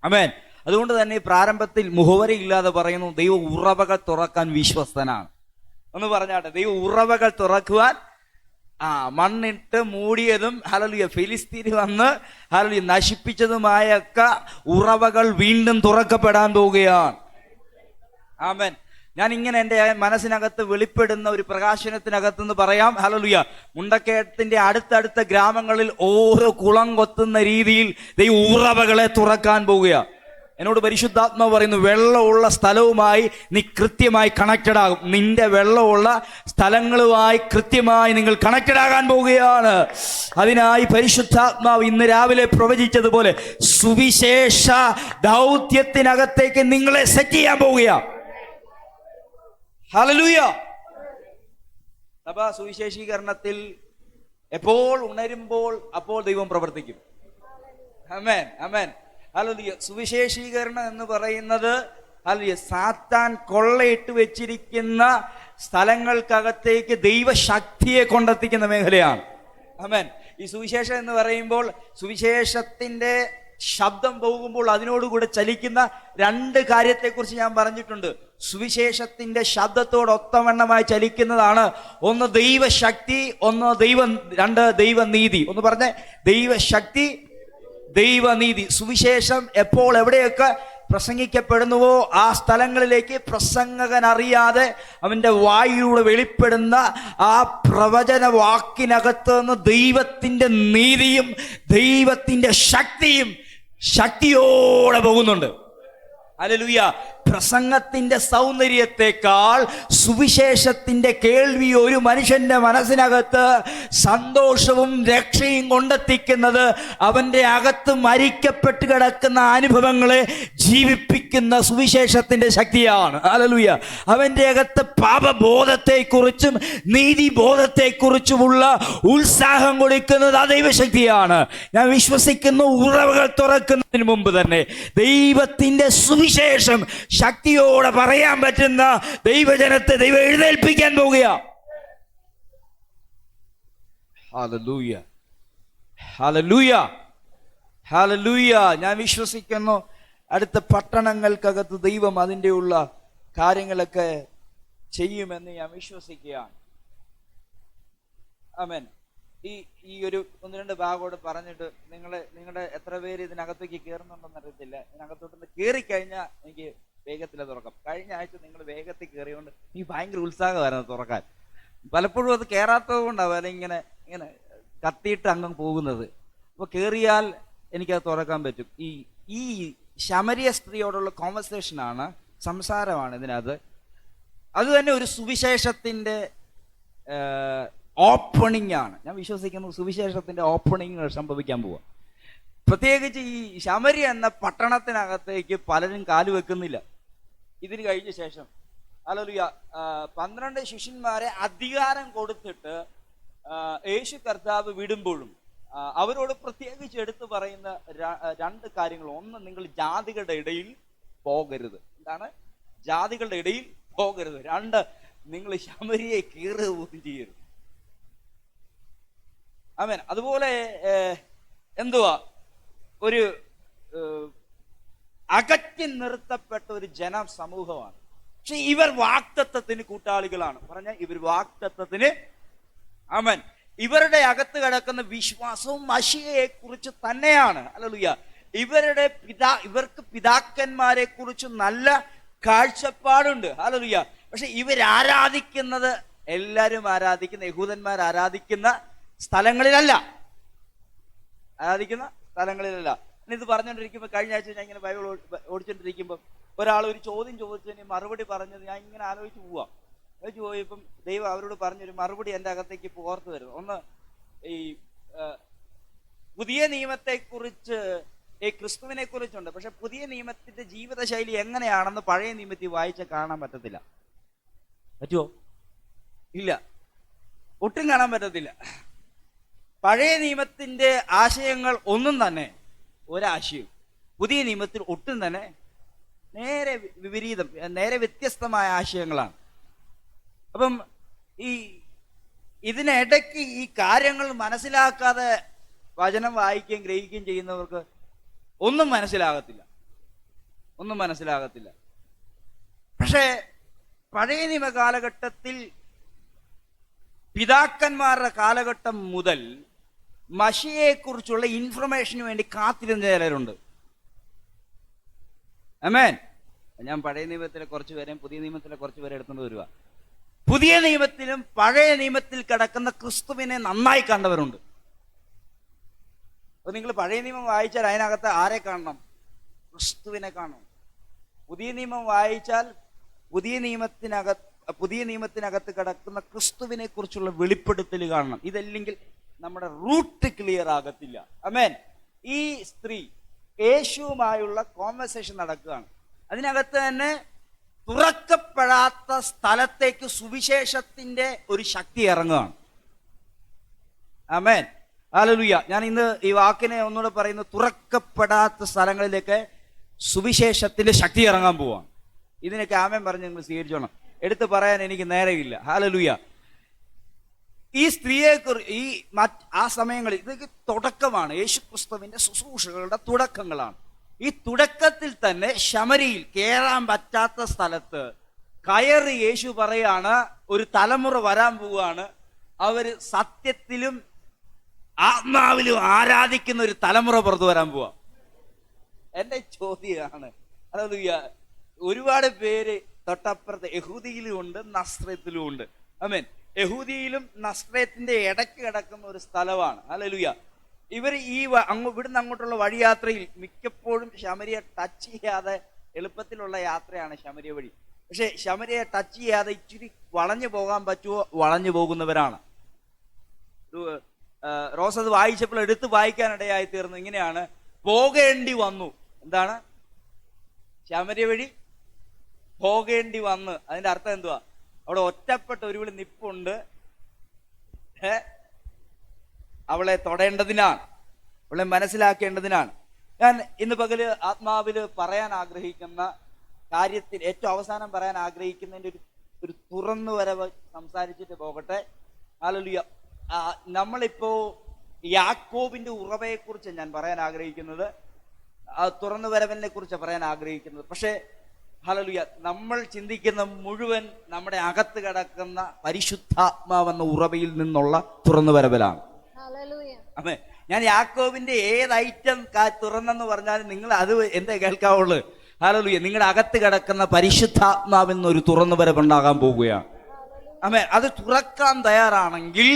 ആമേൻ. അതുകൊണ്ട് തന്നെ പ്രാരംഭത്തിൽ മുഖവര ഇല്ലാതെ പറയുന്നു, ദൈവം ഉറവകൾ തുറക്കാൻ വിശ്വസ്തനാണ്. ഒന്ന് പറഞ്ഞാട്ടെ, ദൈവം ഉറവകൾ തുറക്കുവാൻ. മണ്ണിട്ട് മൂടിയതും ഹല്ലേലൂയ ഫിലിസ്തീന് വന്ന് ഹല്ലേലൂയ നശിപ്പിച്ചതുമായൊക്കെ ഉറവകൾ വീണ്ടും തുറക്കപ്പെടാൻ പോവുകയാണ്. ആമേൻ. ഞാൻ ഇങ്ങനെ എൻ്റെ മനസ്സിനകത്ത് വെളിപ്പെടുന്ന ഒരു പ്രകാശനത്തിനകത്തുനിന്ന് പറയാം. ഹല്ലേലൂയ, മുണ്ടക്കയത്തിന്റെ അടുത്തടുത്ത ഗ്രാമങ്ങളിൽ ഓരോ കുളം കൊത്തുന്ന രീതിയിൽ ദൈവം ഉറവകളെ തുറക്കാൻ പോവുകയാണ്. എന്നോട് പരിശുദ്ധാത്മാവ് പറയുന്നു, വെള്ളമുള്ള സ്ഥലവുമായി നീ കൃത്യമായി കണക്റ്റഡ് ആകും. നിന്റെ വെള്ളമുള്ള സ്ഥലങ്ങളുമായി കൃത്യമായി നിങ്ങൾ കണക്റ്റഡ് ആകാൻ പോവുകയാണ്. അതിനായി പരിശുദ്ധാത്മാവ് ഇന്ന് രാവിലെ പ്രവചിച്ചതുപോലെ സുവിശേഷ ദൗത്യത്തിനകത്തേക്ക് നിങ്ങളെ സെറ്റ് ചെയ്യാൻ പോവുകയാണ്. ഹല്ലേലൂയ. സഭ സുവിശേഷീകരണത്തിൽ എപ്പോൾ ഉണരുമ്പോൾ അപ്പോൾ ദൈവം പ്രവർത്തിക്കും. ആമേൻ, ആമേൻ. ഹല്ലേലൂയ. സുവിശേഷീകരണം എന്ന് പറയുന്നത് ഹല്ലേലൂയ സാത്താൻ കൊള്ളയിട്ട് വെച്ചിരിക്കുന്ന സ്ഥലങ്ങൾക്കകത്തേക്ക് ദൈവശക്തിയെ കൊണ്ടെത്തിക്കുന്ന മേഖലയാണ്. ആമേൻ. ഈ സുവിശേഷം എന്ന് പറയുമ്പോൾ സുവിശേഷത്തിന്റെ ശബ്ദം പോകുമ്പോൾ അതിനോടുകൂടെ ചലിക്കുന്ന രണ്ട് കാര്യത്തെക്കുറിച്ച് ഞാൻ പറഞ്ഞിട്ടുണ്ട്. സുവിശേഷത്തിന്റെ ശബ്ദത്തോടൊത്തവണ്ണമായി ചലിക്കുന്നതാണ് ഒന്ന് ദൈവശക്തി, രണ്ട് ദൈവനീതി. ഒന്ന് പറഞ്ഞേ, ദൈവശക്തി, ദൈവനീതി. സുവിശേഷം എപ്പോൾ എവിടെയൊക്കെ പ്രസംഗിക്കപ്പെടുന്നുവോ ആ സ്ഥലങ്ങളിലേക്ക് പ്രസംഗകൻ അറിയാതെ അവൻ്റെ വായിലൂടെ വെളിപ്പെടുന്ന ആ പ്രവചന വാക്കിനകത്ത് നിന്ന് ദൈവത്തിൻ്റെ നീതിയും ദൈവത്തിൻ്റെ ശക്തിയും ശക്തിയോടെ പോകുന്നുണ്ട്. ഹല്ലേലൂയ. പ്രസംഗത്തിന്റെ സൗന്ദര്യത്തെക്കാൾ സുവിശേഷത്തിന്റെ കേൾവി ഒരു മനുഷ്യന്റെ മനസ്സിനകത്ത് സന്തോഷവും രക്ഷയും കൊണ്ടെത്തിക്കുന്നത് അവന്റെ അകത്ത് മരിക്കപ്പെട്ട് കിടക്കുന്ന അനുഭവങ്ങളെ ജീവിപ്പിക്കുന്ന സുവിശേഷത്തിന്റെ ശക്തിയാണ്. ഹല്ലേലൂയ. അവന്റെ അകത്ത് പാപബോധത്തെക്കുറിച്ചും നീതിബോധത്തെക്കുറിച്ചുമുള്ള ഉത്സാഹം കൊടുക്കുന്നത് ആ ദൈവശക്തിയാണ്. ഞാൻ വിശ്വസിക്കുന്നു, ഉറവുകൾ തുറക്കുന്നതിന് മുമ്പ് തന്നെ ദൈവത്തിന്റെ സുവിശേഷം ശക്തിയോടെ പറയാൻ പറ്റുന്ന ദൈവജനത്തെ ദൈവം എഴുന്നേൽപ്പിക്കാൻ പോവുക. ഹല്ലേലൂയ, ഹല്ലേലൂയ, ഹല്ലേലൂയ. ഞാൻ വിശ്വസിക്കുന്നു അടുത്ത പട്ടണങ്ങൾക്കകത്ത് ദൈവം അതിൻ്റെ ഉള്ള കാര്യങ്ങളൊക്കെ ചെയ്യുമെന്ന് ഞാൻ വിശ്വസിക്കുകയാണ്. ആമേൻ. ഈ ഒരു ഒന്ന് രണ്ട് ഭാഗത്തോട് പറഞ്ഞിട്ട് നിങ്ങളുടെ എത്ര പേര് ഇതിനകത്തേക്ക് കയറുന്നുണ്ടെന്ന് അറിയത്തില്ല. ഇതിനകത്തോട്ട് കയറിക്കഴിഞ്ഞാൽ എനിക്ക് വേഗത്തിൽ തുറക്കാം. കഴിഞ്ഞ ആഴ്ച നിങ്ങൾ വേഗത്തിൽ കയറിയോണ്ട് ഈ ഭയങ്കര ഉത്സാഹമായിരുന്നു തുറക്കാൻ. പലപ്പോഴും അത് കയറാത്തത് കൊണ്ടാവും ഇങ്ങനെ ഇങ്ങനെ കത്തിയിട്ട് അങ്ങ് പോകുന്നത്. അപ്പോൾ കയറിയാൽ എനിക്കത് തുറക്കാൻ പറ്റും. ഈ ശമരിയ സ്ത്രീയോടുള്ള കോൺവെർസേഷനാണ്, സംസാരമാണ് ഇതിനകത്ത്. അത് തന്നെ ഒരു സുവിശേഷത്തിൻ്റെ ഓപ്പണിംഗ് ആണ്. ഞാൻ വിശ്വസിക്കുന്നു സുവിശേഷത്തിന്റെ ഓപ്പണിംഗ് സംഭവിക്കാൻ പോവുക. പ്രത്യേകിച്ച് ഈ ശമരിയ എന്ന പട്ടണത്തിനകത്തേക്ക് പലരും കാലുവെക്കുന്നില്ല ഇതിന് കഴിഞ്ഞ ശേഷം. ഹല്ലേലൂയ. 12 ശിഷ്യന്മാരെ അധികാരം കൊടുത്തിട്ട് യേശു കർത്താവ് വിടുമ്പോഴും അവരോട് പ്രത്യേകിച്ച് എടുത്തു പറയുന്ന രണ്ട് കാര്യങ്ങൾ. ഒന്ന്, നിങ്ങൾ ജാതികളുടെ ഇടയിൽ പോകരുത്. എന്താണ്? ജാതികളുടെ ഇടയിൽ പോകരുത്. രണ്ട്, നിങ്ങൾ ശമരിയെ കീറുകയും ചെയ്യരുത്. ആമേൻ. അതുപോലെ എന്തുവാ, ഒരു അകറ്റി നിർത്തപ്പെട്ട ഒരു ജനസമൂഹമാണ്. പക്ഷെ ഇവർ വാഗ്ദത്തത്തിന് കൂട്ടാളികളാണ്. പറഞ്ഞ ഇവർ വാഗ്ദത്തത്തിന്. ആമേൻ. ഇവരുടെ അകത്ത് കിടക്കുന്ന വിശ്വാസവും മശിഹയെ കുറിച്ച് തന്നെയാണ്. ഹല്ലേലൂയ. ഇവർക്ക് പിതാക്കന്മാരെ കുറിച്ച് നല്ല കാഴ്ചപ്പാടുണ്ട്. ഹല്ലേലൂയ. പക്ഷെ ഇവരാരാധിക്കുന്നത് എല്ലാവരും ആരാധിക്കുന്ന യഹൂദന്മാർ ആരാധിക്കുന്ന സ്ഥലങ്ങളിലല്ല. ഇത് പറഞ്ഞുകൊണ്ടിരിക്കുമ്പോൾ കഴിഞ്ഞ ആഴ്ച ഞാൻ ഇങ്ങനെ ബൈബിൾ ഓടിച്ചോണ്ടിരിക്കുമ്പോൾ ഒരാൾ ഒരു ചോദ്യം ചോദിച്ചതിന് മറുപടി പറഞ്ഞത് ഞാൻ ഇങ്ങനെ ആലോചിച്ച് പോയപ്പം ദൈവം അവരോട് പറഞ്ഞൊരു മറുപടി എൻ്റെ അകത്തേക്ക് ഓർത്ത് വരുന്നു. ഒന്ന്, ഈ പുതിയ നിയമത്തെക്കുറിച്ച് ക്രിസ്തുവിനെ കുറിച്ചുണ്ട്. പക്ഷെ പുതിയ നിയമത്തിന്റെ ജീവിതശൈലി എങ്ങനെയാണെന്ന് പഴയ നിയമത്തിൽ വായിച്ച കാണാൻ പറ്റത്തില്ല. പറ്റുമോ? ഇല്ല, ഒട്ടും കാണാൻ പറ്റത്തില്ല. പഴയ നിയമത്തിന്റെ ആശയങ്ങൾ ഒന്നും തന്നെ ഒരാശയം പുതിയ നിയമത്തിൽ ഒട്ടും തന്നെ നേരെ വിപരീതം, നേരെ വ്യത്യസ്തമായ ആശയങ്ങളാണ്. അപ്പം ഇതിനിടയ്ക്ക് ഈ കാര്യങ്ങൾ മനസ്സിലാക്കാതെ വചനം വായിക്കുകയും ഗ്രഹിക്കുകയും ചെയ്യുന്നവർക്ക് ഒന്നും മനസ്സിലാകത്തില്ല. ഒന്നും മനസ്സിലാകത്തില്ല. പക്ഷേ പഴയ നിയമ കാലഘട്ടത്തിൽ പിതാക്കന്മാരുടെ കാലഘട്ടം മുതൽ മശിയെക്കുറിച്ചുള്ള ഇൻഫർമേഷന് വേണ്ടി കാത്തിരുന്ന ചിലരുണ്ട്. ആമേൻ. ഞാൻ പഴയ നിയമത്തിലെ കുറച്ച് പേരെയും പുതിയ നിയമത്തിലെ കുറച്ച് പേരെ എടുത്തുകൊണ്ട് വരിക. പുതിയ നിയമത്തിലും പഴയ നിയമത്തിൽ കിടക്കുന്ന ക്രിസ്തുവിനെ നന്നായി കണ്ടവരുണ്ട്. അപ്പൊ നിങ്ങൾ പഴയ നിയമം വായിച്ചാൽ അതിനകത്ത് ആരെ കാണണം? ക്രിസ്തുവിനെ കാണണം. പുതിയ നിയമം വായിച്ചാൽ പുതിയ നിയമത്തിനകത്ത് കിടക്കുന്ന ക്രിസ്തുവിനെ കുറിച്ചുള്ള വെളിപ്പെടുത്തൽ കാണണം. ഇതല്ലെങ്കിൽ നമ്മുടെ റൂട്ട് ക്ലിയർ ആകത്തില്ല. ആമേൻ. ഈ സ്ത്രീ യേശുവുമായുള്ള കോൺവെർസേഷൻ നടക്കുകയാണ്. അതിനകത്ത് തന്നെ തുറക്കപ്പെടാത്ത സ്ഥലത്തേക്ക് സുവിശേഷത്തിന്റെ ഒരു ശക്തി ഇറങ്ങുകയാണ്. ആമേൻ. ഹല്ലേലൂയ. ഞാൻ ഇന്ന് ഈ വാക്കിനെ ഒന്നുകൂടെ പറയുന്നു. തുറക്കപ്പെടാത്ത സ്ഥലങ്ങളിലേക്ക് സുവിശേഷത്തിന്റെ ശക്തി ഇറങ്ങാൻ പോവാണ്. ഇതിനൊക്കെ ആമേൻ പറഞ്ഞ് നിങ്ങൾ സ്വീകരിച്ചോണം. എടുത്തു പറയാൻ എനിക്ക് നേരെയില്ല. ഹല്ലേലൂയ. ഈ സ്ത്രീയെ ആ സമയങ്ങളിൽ ഇതൊക്കെ തുടക്കമാണ്. യേശുക്രിസ്തുവിന്റെ ശുശ്രൂഷകളുടെ തുടക്കങ്ങളാണ്. ഈ തുടക്കത്തിൽ തന്നെ ശമരിയിൽ കേറാൻ പറ്റാത്ത സ്ഥലത്ത് കയറി യേശു പറയാണ്, ഒരു തലമുറ വരാൻ പോവുകയാണ്, അവര് സത്യത്തിലും ആത്മാവിലും ആരാധിക്കുന്ന ഒരു തലമുറ പുറത്തു വരാൻ പോവാ. എന്റെ ചോദ്യമാണ്, ഹല്ലേലൂയ, ഒരുപാട് പേര് തൊട്ടപ്പുറത്ത് യഹൂദിയിലും ഉണ്ട്, നസ്രത്തിലും ഉണ്ട്. ആമേൻ. യഹൂദിയിലും നസ്രത്തിന്റെ ഇടയ്ക്ക് കിടക്കുന്ന ഒരു സ്ഥലമാണ്. ഹല്ലേലൂയ. ഇവർ ഇവിടുന്ന് അങ്ങോട്ടുള്ള വഴിയാത്രയിൽ മിക്കപ്പോഴും ശമരിയെ ടച്ച് ചെയ്യാതെ എളുപ്പത്തിലുള്ള യാത്രയാണ് ശമരിയ വഴി. പക്ഷെ ശമരിയെ ടച്ച് ചെയ്യാതെ ഇച്ചിരി വളഞ്ഞു പോകാൻ പറ്റുമോ? വളഞ്ഞു പോകുന്നവരാണ്. റോസ് അത് വായിച്ചപ്പോൾ എടുത്ത് വായിക്കാനിടയായി തീർന്നു. ഇങ്ങനെയാണ്, പോകേണ്ടി വന്നു. എന്താണ്? ശമരിയ വഴി പോകേണ്ടി വന്ന്. അതിന്റെ അർത്ഥം എന്തുവാ? അവിടെ ഒറ്റപ്പെട്ട ഒരു വിളി നിപ്പുണ്ട്, അവളെ തൊടേണ്ടതിനാണ്, അവളെ മനസ്സിലാക്കേണ്ടതിനാണ്. ഞാൻ ഇന്ന് പകല് ആത്മാവില് പറയാൻ ആഗ്രഹിക്കുന്ന കാര്യത്തിൽ ഏറ്റവും അവസാനം പറയാൻ ആഗ്രഹിക്കുന്നതിന്റെ ഒരു തുറന്നു വരവ് സംസാരിച്ചിട്ട് പോകട്ടെ. ഹല്ലേലൂയ. നമ്മളിപ്പോ യാക്കോബിന്റെ ഉറവയെ കുറിച്ച് ഞാൻ പറയാൻ ആഗ്രഹിക്കുന്നത്, തുറന്നു വരവിനെ കുറിച്ച് പറയാൻ ആഗ്രഹിക്കുന്നത്. പക്ഷേ ഹല്ലേലൂയ, നമ്മൾ ചിന്തിക്കുന്ന മുഴുവൻ നമ്മുടെ അകത്ത് കിടക്കുന്ന പരിശുദ്ധാത്മാവെന്ന ഉറവയിൽ നിന്നുള്ള തുറന്നു വരവിലാണ്. അതെ, ഞാൻ യാക്കോബിന്റെ ഏത് ഐറ്റം തുറന്നെന്ന് പറഞ്ഞാലും നിങ്ങൾ അത് എന്താ കേൾക്കാവുള്ളൂ? ഹല്ലേലൂയ, നിങ്ങളുടെ അകത്ത് കിടക്കുന്ന പരിശുദ്ധാത്മാവെന്നൊരു തുറന്നു വരവുണ്ടാകാൻ പോവുകയാണ്. അതെ, അത് തുറക്കാൻ തയ്യാറാണെങ്കിൽ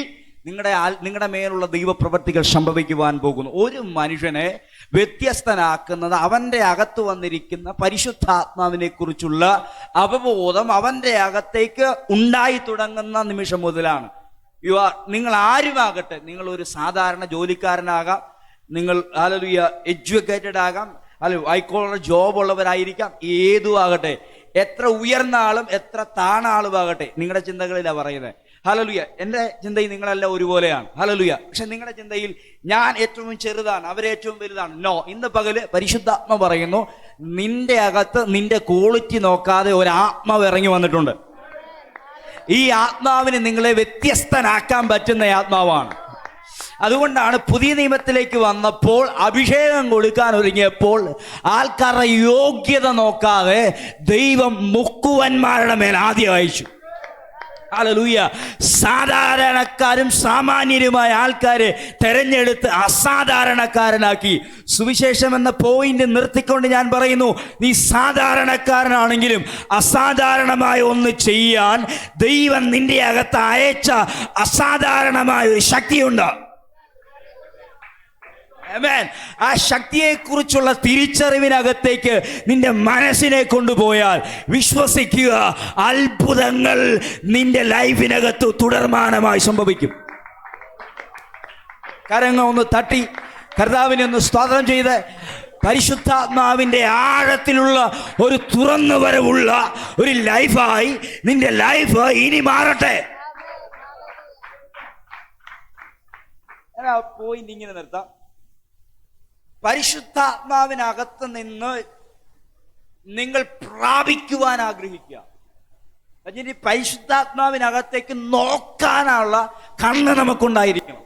നിങ്ങളുടെ മേലുള്ള ദൈവപ്രവൃത്തികൾ സംഭവിക്കുവാൻ പോകുന്നു. ഒരു മനുഷ്യനെ വ്യത്യസ്തനാക്കുന്നത് അവന്റെ അകത്ത് വന്നിരിക്കുന്ന പരിശുദ്ധാത്മാവിനെ കുറിച്ചുള്ള അവബോധം അവന്റെ അകത്തേക്ക് ഉണ്ടായി തുടങ്ങുന്ന നിമിഷം മുതലാണ്. നിങ്ങൾ ആരുമാകട്ടെ, നിങ്ങൾ ഒരു സാധാരണ ജോലിക്കാരനാകാം, നിങ്ങൾ ഹല്ലേലൂയ എഡ്യൂക്കേറ്റഡ് ആകാം, അല്ലെങ്കിൽ ഹൈക്കോളർ ജോബ് ഉള്ളവരായിരിക്കാം, ഏതും ആകട്ടെ, എത്ര ഉയർന്ന ആളും എത്ര താണ ആളുമാകട്ടെ, നിങ്ങളുടെ ചിന്തകളിലാണ് പറയുന്നത്. ഹല്ലേലൂയ. എന്റെ ചിന്തയിൽ നിങ്ങളെല്ലാം ഒരുപോലെയാണ്. ഹല്ലേലൂയ. പക്ഷെ നിങ്ങളുടെ ചിന്തയിൽ ഞാൻ ഏറ്റവും ചെറുതാണ്, അവരേറ്റവും വലുതാണ്. നോ, ഇന്ന് പകല് പരിശുദ്ധാത്മ പറയുന്നു, നിന്റെ അകത്ത് നിന്റെ ക്വാളിറ്റി നോക്കാതെ ഒരാത്മാവ് ഇറങ്ങി വന്നിട്ടുണ്ട്. ഈ ആത്മാവിന് നിങ്ങളെ വ്യത്യസ്തനാക്കാൻ പറ്റുന്ന ആത്മാവാണ്. അതുകൊണ്ടാണ് പുതിയ നിയമത്തിലേക്ക് വന്നപ്പോൾ അഭിഷേകം കൊടുക്കാൻ ഒരുങ്ങിയപ്പോൾ ആൾക്കാരുടെ യോഗ്യത നോക്കാതെ ദൈവം മുക്കുവന്മാരുടെ മേൽ ആദ്യം അയച്ചു. ഹല്ലേലൂയ. സാധാരണക്കാരും സാമാന്യരുമായ ആൾക്കാരെ തെരഞ്ഞെടുത്ത് അസാധാരണക്കാരനാക്കി. സുവിശേഷം എന്ന പോയിന്റ് നിർത്തിക്കൊണ്ട് ഞാൻ പറയുന്നു, നീ സാധാരണക്കാരനാണെങ്കിലും അസാധാരണമായ ഒന്ന് ചെയ്യാൻ ദൈവം നിന്റെ അകത്ത് അയച്ച അസാധാരണമായ ഒരു ശക്തിയുണ്ട്. ആ ശക്തിയെക്കുറിച്ചുള്ള തിരിച്ചറിവിനകത്തേക്ക് നിന്റെ മനസ്സിനെ കൊണ്ടുപോയാൽ വിശ്വസിക്കുക, അത്ഭുതങ്ങൾ നിന്റെ ലൈഫിനകത്ത് തുടർമാനമായി സംഭവിക്കും. കരങ്ങൾ ഒന്ന് തട്ടി കർത്താവിനെ ഒന്ന് സ്തോത്രം ചെയ്ത്, പരിശുദ്ധാത്മാവിന്റെ ആഴത്തിലുള്ള ഒരു തുറന്നു വരവുള്ള ഒരു ലൈഫായി നിന്റെ ലൈഫ് ഇനി മാറട്ടെ. പോയിന്റ് ഇങ്ങനെ നിർത്താം. പരിശുദ്ധാത്മാവിനകത്ത് നിന്ന് നിങ്ങൾ പ്രാപിക്കുവാൻ ആഗ്രഹിക്കുക. അതിന് പരിശുദ്ധാത്മാവിനകത്തേക്ക് നോക്കാനുള്ള കണ്ണ് നമുക്കുണ്ടായിരിക്കണം.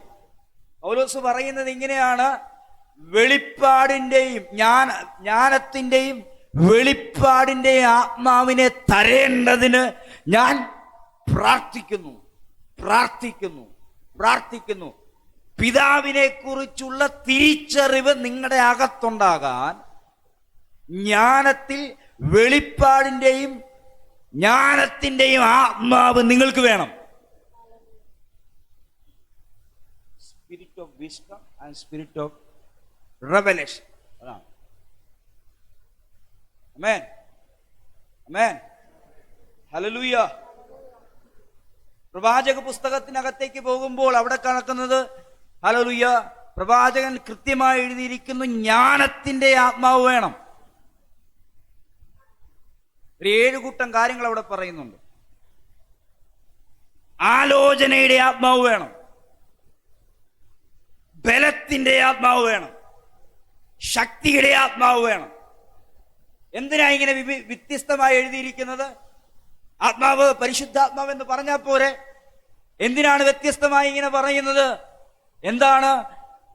പൗലോസ് പറയുന്നത് ഇങ്ങനെയാണ്, വെളിപ്പാടിന്റെയും ജ്ഞാനത്തിന്റെയും വെളിപ്പാടിന്റെ ആത്മാവിനെ തരേണ്ടതിന് ഞാൻ പ്രാർത്ഥിക്കുന്നു പ്രാർത്ഥിക്കുന്നു പ്രാർത്ഥിക്കുന്നു. പിതാവിനെ കുറിച്ചുള്ള തിരിച്ചറിവ് നിങ്ങളുടെ അകത്തുണ്ടാകാൻ ജ്ഞാനത്തിൽ വെളിപ്പാടിന്റെയും ജ്ഞാനത്തിന്റെയും ആത്മാവ് നിങ്ങൾക്ക് വേണം. Spirit of wisdom and spirit of revelation. അതാണ്. ആമേൻ ആമേൻ ഹല്ലേലൂയ. പ്രവാചക പുസ്തകത്തിനകത്തേക്ക് പോകുമ്പോൾ അവിടെ കണക്കുന്നത് ഹല്ലേലൂയ, പ്രവാചകൻ കൃത്യമായി എഴുതിയിരിക്കുന്നു, ജ്ഞാനത്തിന്റെ ആത്മാവ് വേണം. ഒരു 7 കൂട്ടം കാര്യങ്ങൾ അവിടെ പറയുന്നുണ്ട്. ആലോചനയുടെ ആത്മാവ് വേണം, ബലത്തിന്റെ ആത്മാവ് വേണം, ശക്തിയുടെ ആത്മാവ് വേണം. എന്തിനാ ഇങ്ങനെ വ്യത്യസ്തമായി എഴുതിയിരിക്കുന്നത്? ആത്മാവ് പരിശുദ്ധാത്മാവ് എന്ന് പറഞ്ഞാൽ പോരെ, എന്തിനാണ് വ്യത്യസ്തമായി ഇങ്ങനെ പറയുന്നത്? എന്താണ്?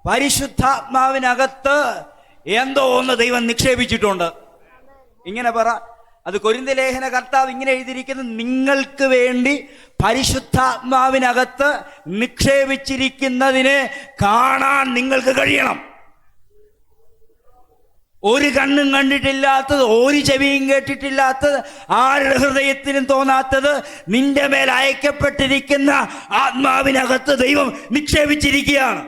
പരിശുദ്ധാത്മാവിനകത്ത് എന്തോ ഒന്ന് ദൈവം നിക്ഷേപിച്ചിട്ടുണ്ട്. ഇങ്ങനെ പറ. അത് കൊരിന്ത്യ ലേഖന കർത്താവ് ഇങ്ങനെ എഴുതിയിരിക്കുന്നത്, നിങ്ങൾക്ക് വേണ്ടി പരിശുദ്ധാത്മാവിനകത്ത് നിക്ഷേപിച്ചിരിക്കുന്നതിനെ കാണാൻ നിങ്ങൾക്ക് കഴിയണം. ഒരു കണ്ണും കണ്ടിട്ടില്ലാത്തത്, ഒരു ചെവിയും കേട്ടിട്ടില്ലാത്തത്, ആരുടെ ഹൃദയത്തിനും തോന്നാത്തത് നിന്റെ മേൽ അയക്കപ്പെട്ടിരിക്കുന്ന ആത്മാവിനകത്ത് ദൈവം നിക്ഷേപിച്ചിരിക്കുകയാണ്.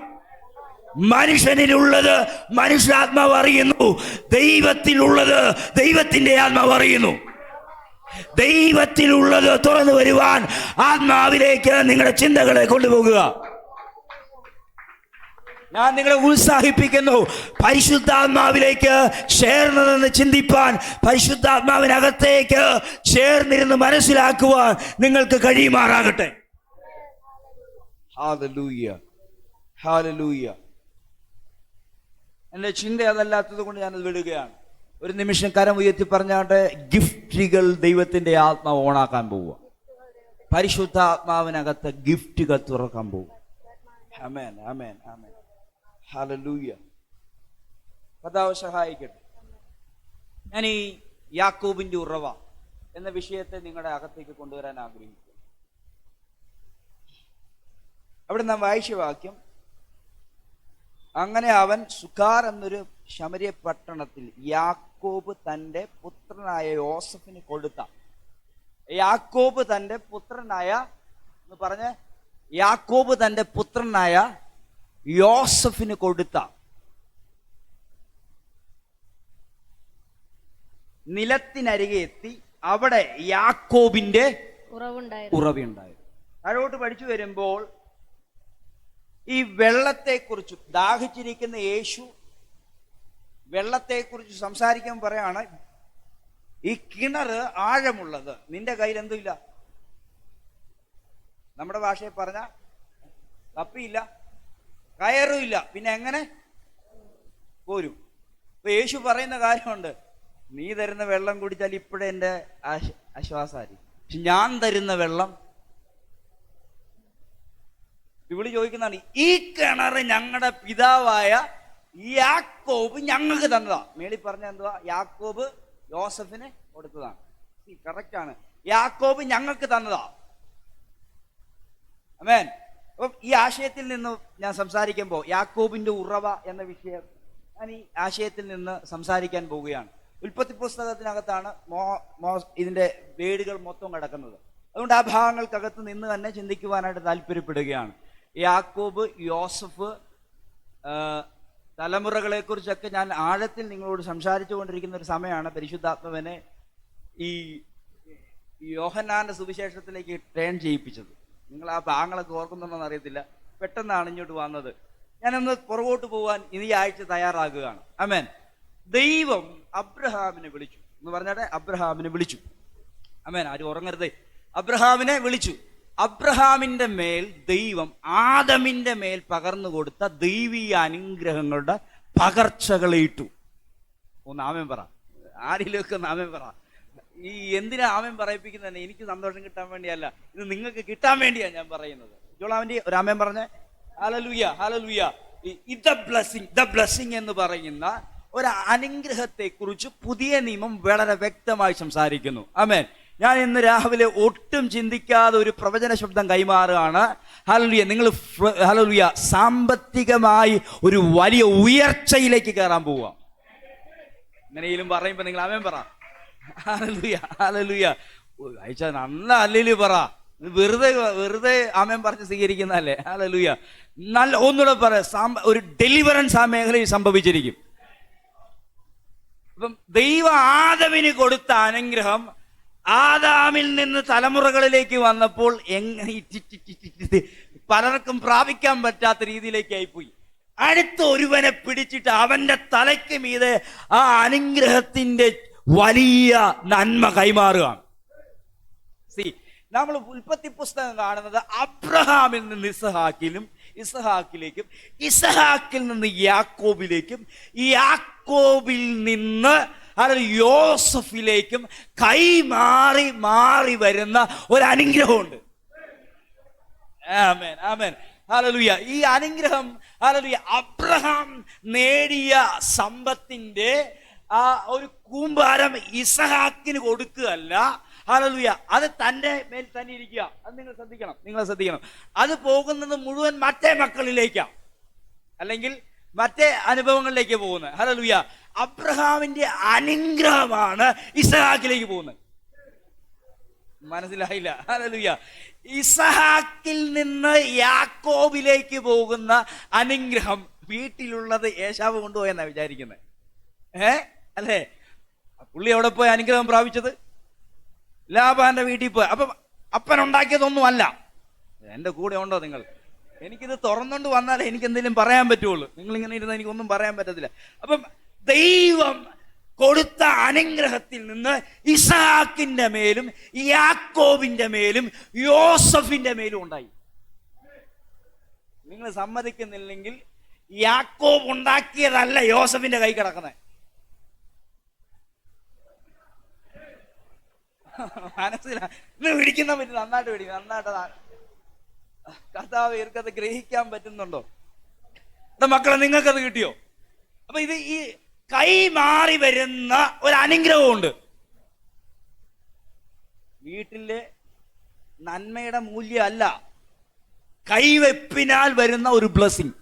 മനുഷ്യനിലുള്ളത് മനുഷ്യാത്മാവ് അറിയുന്നു, ദൈവത്തിലുള്ളത് ദൈവത്തിന്റെ ആത്മാവ് അറിയുന്നു. ദൈവത്തിലുള്ളത് തുറന്നു വരുവാൻ ആത്മാവിലേക്ക് നിങ്ങളുടെ ചിന്തകളെ കൊണ്ടുപോകുക. ഞാൻ നിങ്ങളെ ഉത്സാഹിപ്പിക്കുന്നു, പരിശുദ്ധാത്മാവിലേക്ക് ചേർന്നതെന്ന് ചിന്തിപ്പാൻ, പരിശുദ്ധാത്മാവിനകത്തേക്ക് ചേർന്നിരുന്ന് മനസ്സിലാക്കുവാൻ നിങ്ങൾക്ക് കഴിയുമാറാകട്ടെ. Hallelujah hallelujah. എൻ്റെ ചിന്ത അതല്ലാത്തത് കൊണ്ട് ഞാനത് വിടുകയാണ്. ഒരു നിമിഷം കരം ഉയർത്തി പറഞ്ഞാണ്ട്, ഗിഫ്റ്റുകൾ ദൈവത്തിന്റെ ആത്മാവ് ഓണാക്കാൻ പോവുക. പരിശുദ്ധാത്മാവിനകത്ത് ഗിഫ്റ്റുകൾ തുറക്കാൻ പോവുക. ആമേൻ ആമേൻ ആമേൻ ഹല്ലേലൂയ. കർത്താവ് സഹായിക്കട്ടെ. ഞാൻ ഈ യാക്കോബിന്റെ ഉറവ എന്ന വിഷയത്തെ നിങ്ങളുടെ അകത്തേക്ക് കൊണ്ടുവരാൻ ആഗ്രഹിക്കുന്നു. അവിടെ നാം വായിച്ച വാക്യം, അങ്ങനെ അവൻ സുഖാർ എന്നൊരു ശമര്യ പട്ടണത്തിൽ യാക്കോബ് തൻ്റെ പുത്രനായ യോസഫിന് കൊടുത്ത, യാക്കോബ് തൻ്റെ പുത്രനായ എന്ന് പറഞ്ഞ്, യാക്കോബ് തൻ്റെ പുത്രനായ യോസഫിന് കൊടുത്ത നിലത്തിനരികെ എത്തി. അവിടെ യാക്കോബിന്റെ ഉറവുണ്ടായിരുന്നു. താഴോട്ട് പഠിച്ചു വരുമ്പോൾ ഈ വെള്ളത്തെക്കുറിച്ച്, ദാഹിച്ചിരിക്കുന്ന യേശു വെള്ളത്തെക്കുറിച്ച് സംസാരിക്കാൻ പറയാണ്, ഈ കിണറ് ആഴമുള്ളത്, നിന്റെ കയ്യിൽ എന്തുമില്ല, നമ്മുടെ ഭാഷയിൽ പറഞ്ഞ കപ്പിയില്ല, കയറുമില്ല, പിന്നെ എങ്ങനെ പോരും? ഇപ്പൊ യേശു പറയുന്ന കാര്യമുണ്ട്, നീ തരുന്ന വെള്ളം കുടിച്ചാൽ ഇപ്പോഴേ എൻ്റെ ആശ്വാസമായിരിക്കും, പക്ഷെ ഞാൻ തരുന്ന വെള്ളം, ഇവിടെ ചോദിക്കുന്നതാണ്, ഈ കിണറ് ഞങ്ങളുടെ പിതാവായ യാക്കോബ് ഞങ്ങൾക്ക് തന്നതാ. മേളി പറഞ്ഞ എന്തുവാ? യാക്കോബ് യോസഫിന് കൊടുത്തതാണ്. കറക്റ്റ് ആണ്, യാക്കോബ് ഞങ്ങൾക്ക് തന്നതാ. ആമേൻ. അപ്പം ഈ ആശയത്തിൽ നിന്ന് ഞാൻ സംസാരിക്കുമ്പോൾ, യാക്കോബിന്റെ ഉറവ എന്ന വിഷയം, ഞാൻ ഈ ആശയത്തിൽ നിന്ന് സംസാരിക്കാൻ പോവുകയാണ്. ഉൽപ്പത്തി പുസ്തകത്തിനകത്താണ് ഇതിന്റെ വേടുകൾ മൊത്തം കിടക്കുന്നത്. അതുകൊണ്ട് ആ ഭാഗങ്ങൾക്കകത്ത് നിന്ന് തന്നെ ചിന്തിക്കുവാനായിട്ട് താല്പര്യപ്പെടുകയാണ്. യാക്കോബ്, യോസഫ്, തലമുറകളെ കുറിച്ചൊക്കെ ഞാൻ ആഴത്തിൽ നിങ്ങളോട് സംസാരിച്ചു കൊണ്ടിരിക്കുന്ന ഒരു സമയമാണ്. പരിശുദ്ധാത്മാവിനെ ഈ യോഹന്നാന്റെ സുവിശേഷത്തിലേക്ക് ടേൺ ചെയ്യിപ്പിച്ചത്. നിങ്ങൾ ആ ഭാഗങ്ങളൊക്കെ ഓർക്കുന്നുണ്ടോന്ന് അറിയത്തില്ല, പെട്ടെന്നാണ് ഇങ്ങോട്ട് വന്നത്. ഞാനൊന്ന് പുറകോട്ട് പോകാൻ ഈ ആഴ്ച തയ്യാറാകുകയാണ്. ആമേൻ. ദൈവം അബ്രഹാമിനെ വിളിച്ചു എന്ന് പറഞ്ഞാട്ടെ, അബ്രഹാമിനെ വിളിച്ചു. ആമേൻ. ആരും ഉറങ്ങരുത്. അബ്രഹാമിനെ വിളിച്ചു. അബ്രഹാമിന്റെ മേൽ ദൈവം ആദമിന്റെ മേൽ പകർന്നു കൊടുത്ത ദൈവീയ അനുഗ്രഹങ്ങളുടെ പകർച്ചകളെ ഇട്ടു. ഒന്ന് ആമേൻ പറ. ആരിലൊക്കെ ഒന്ന് ആമേൻ പറ. ഈ എന്തിനാ ആമേൻ പറയിപ്പിക്കുന്നത്? എനിക്ക് സന്തോഷം കിട്ടാൻ വേണ്ടിയല്ല, ഇത് നിങ്ങൾക്ക് കിട്ടാൻ വേണ്ടിയാണ് ഞാൻ പറയുന്നത്. ജോളാവിന്റെ ഒരു ആമേൻ പറഞ്ഞേ. Hallelujah hallelujah. ദ ബ്ലെസ്സിങ് എന്ന് പറയുന്ന ഒരു അനുഗ്രഹത്തെ കുറിച്ച് പുതിയ നിയമം വളരെ വ്യക്തമായി സംസാരിക്കുന്നു. ആമേൻ. ഞാൻ ഇന്ന് രാവിലെ ഒട്ടും ചിന്തിക്കാതെ ഒരു പ്രവചന ശബ്ദം കൈമാറുകയാണ്. ഹല്ലേലൂയ. നിങ്ങൾ ഹല്ലേലൂയ സാമ്പത്തികമായി ഒരു വലിയ ഉയർച്ചയിലേക്ക് കയറാൻ പോവുക. എങ്ങനെയും പറയുമ്പോ നിങ്ങൾ ആമേൻ പറ. Hallelujah, hallelujah. അയച്ചാ നല്ല ഹല്ലേലൂയ പറ. വെറുതെ ആമേൻ പറഞ്ഞ് സ്വീകരിക്കുന്നതല്ലേ. ഹല്ലേലൂയ. നല്ല ഒന്നുകൂടെ പറ. ഒരു ഡെലിവറൻസ് ആ മേഖലയിൽ സംഭവിച്ചിരിക്കും. അപ്പം ദൈവം ആദമിന് കൊടുത്ത അനുഗ്രഹം ആദാമിൽ നിന്ന് തലമുറകളിലേക്ക് വന്നപ്പോൾ എങ്ങനെ പലർക്കും പ്രാപിക്കാൻ പറ്റാത്ത രീതിയിലേക്ക് ആയിപ്പോയി. അടുത്ത ഒരുവനെ പിടിച്ചിട്ട് അവന്റെ തലയ്ക്ക് മീതെ ആ അനുഗ്രഹത്തിന്റെ വലിയ നന്മ കൈമാറുകയാണ്. നമ്മൾ ഉൽപ്പത്തി പുസ്തകം കാണുന്നത് അബ്രഹാമിൽ നിന്ന് ഇസ്ഹാക്കിലേക്കും ഇസ്ഹാക്കിൽ നിന്ന് യാക്കോബിലേക്കും യാക്കോബിൽ നിന്ന് യോസഫിലേക്കും കൈമാറി മാറി വരുന്ന ഒരു അനുഗ്രഹമുണ്ട്. ആമേൻ, ആമേൻ, ഹല്ലേലൂയ. ഈ അനുഗ്രഹം ഹല്ലേലൂയ അബ്രഹാം നേടിയ സമ്പത്തിന്റെ ആ ഒരു കൂമ്പാരം ഇസ്ഹാക്കിന് കൊടുക്കുകയല്ല. ഹല്ലേലൂയ. അത് തന്റെ മേൽ തന്നെ ഇരിക്കുക. അത് നിങ്ങൾ ശ്രദ്ധിക്കണം. അത് പോകുന്നത് മുഴുവൻ മറ്റേ മക്കളിലേക്കാണ്, അല്ലെങ്കിൽ മറ്റേ അനുഭവങ്ങളിലേക്ക് പോകുന്നത്. ഹല്ലേലൂയ. അബ്രഹാമിന്റെ അനുഗ്രഹമാണ് ഇസ്ഹാക്കിലേക്ക് പോകുന്നത്. മനസ്സിലായില്ല? ഹല്ലേലൂയ. ഇസ്ഹാക്കിൽ നിന്ന് യാക്കോബിലേക്ക് പോകുന്ന അനുഗ്രഹം വീട്ടിലുള്ളത് ഏശാവ് കൊണ്ടുപോയെന്നാ വിചാരിക്കുന്നത്. അല്ലേ? പുള്ളി എവിടെ പോയി അനുഗ്രഹം പ്രാപിച്ചത്? ലാബാന്റെ വീട്ടിൽ പോയി. അപ്പം അപ്പൻ ഉണ്ടാക്കിയതൊന്നും അല്ല. എന്റെ കൂടെ ഉണ്ടോ നിങ്ങൾ? എനിക്കിത് തുറന്നുകൊണ്ട് വന്നാലേ എനിക്ക് എന്തെങ്കിലും പറയാൻ പറ്റുള്ളൂ. നിങ്ങൾ ഇങ്ങനെ ഇരുന്ന് എനിക്കൊന്നും പറയാൻ പറ്റത്തില്ല. അപ്പം ദൈവം കൊടുത്ത അനുഗ്രഹത്തിൽ നിന്ന് ഇസ്ഹാക്കിന്റെ മേലും യാക്കോബിന്റെ മേലും യോസഫിന്റെ മേലും ഉണ്ടായി. നിങ്ങൾ സമ്മതിക്കുന്നില്ലെങ്കിൽ യാക്കോബ് ഉണ്ടാക്കിയതല്ല യോസഫിന്റെ കൈ കിടക്കുന്നത്. മനസ്സിലാ? ഇന്ന് പിടിക്കുന്ന പറ്റും. നന്നായിട്ട് കർത്താവ് ഇവർക്കത് ഗ്രഹിക്കാൻ പറ്റുന്നുണ്ടോ? മക്കളെ, നിങ്ങൾക്കത് കിട്ടിയോ? അപ്പൊ ഇത് ഈ കൈമാറി വരുന്ന ഒരു അനുഗ്രഹമുണ്ട്. വീട്ടിലെ നന്മയുടെ മൂല്യം അല്ല, കൈവെപ്പിനാൽ വരുന്ന ഒരു ബ്ലെസ്സിങ്.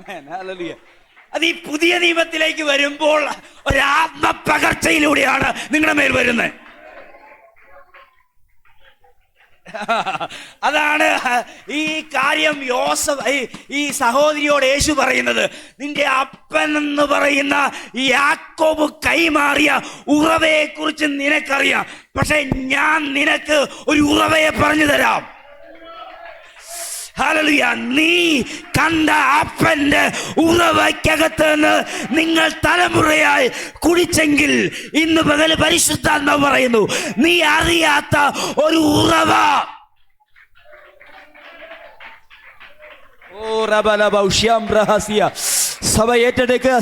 ഹല്ലേലൂയ. അത് ഈ പുതിയ നിയമത്തിലേക്ക് വരുമ്പോൾ ഒരാത്മപകർച്ചയിലൂടെയാണ് നിങ്ങളുടെ മേൽ വരുന്നത്. അതാണ് ഈ കാര്യം ഈ സഹോദരിയോട് യേശു പറയുന്നത്. നിന്റെ അപ്പൻ എന്ന് പറയുന്ന യാക്കോബ് കൈമാറിയ ഉറവയെ കുറിച്ച് നിനക്കറിയാം, പക്ഷെ ഞാൻ നിനക്ക് ഒരു ഉറവയെ പറഞ്ഞു തരാം. ഹല്ലേലൂയ. നീ കണ്ട അപ്പന്റെ ഉറവയ്ക്കകത്ത് നിന്ന് നിങ്ങൾ തലമുറയായി കുടിച്ചെങ്കിൽ ഇന്ന് പകല് പരിശുദ്ധാത്മാവ് പറയുന്നു, നീ അറിയാത്ത ഒരു ഉറവ. സഭ ഏറ്റെടുക്കുക.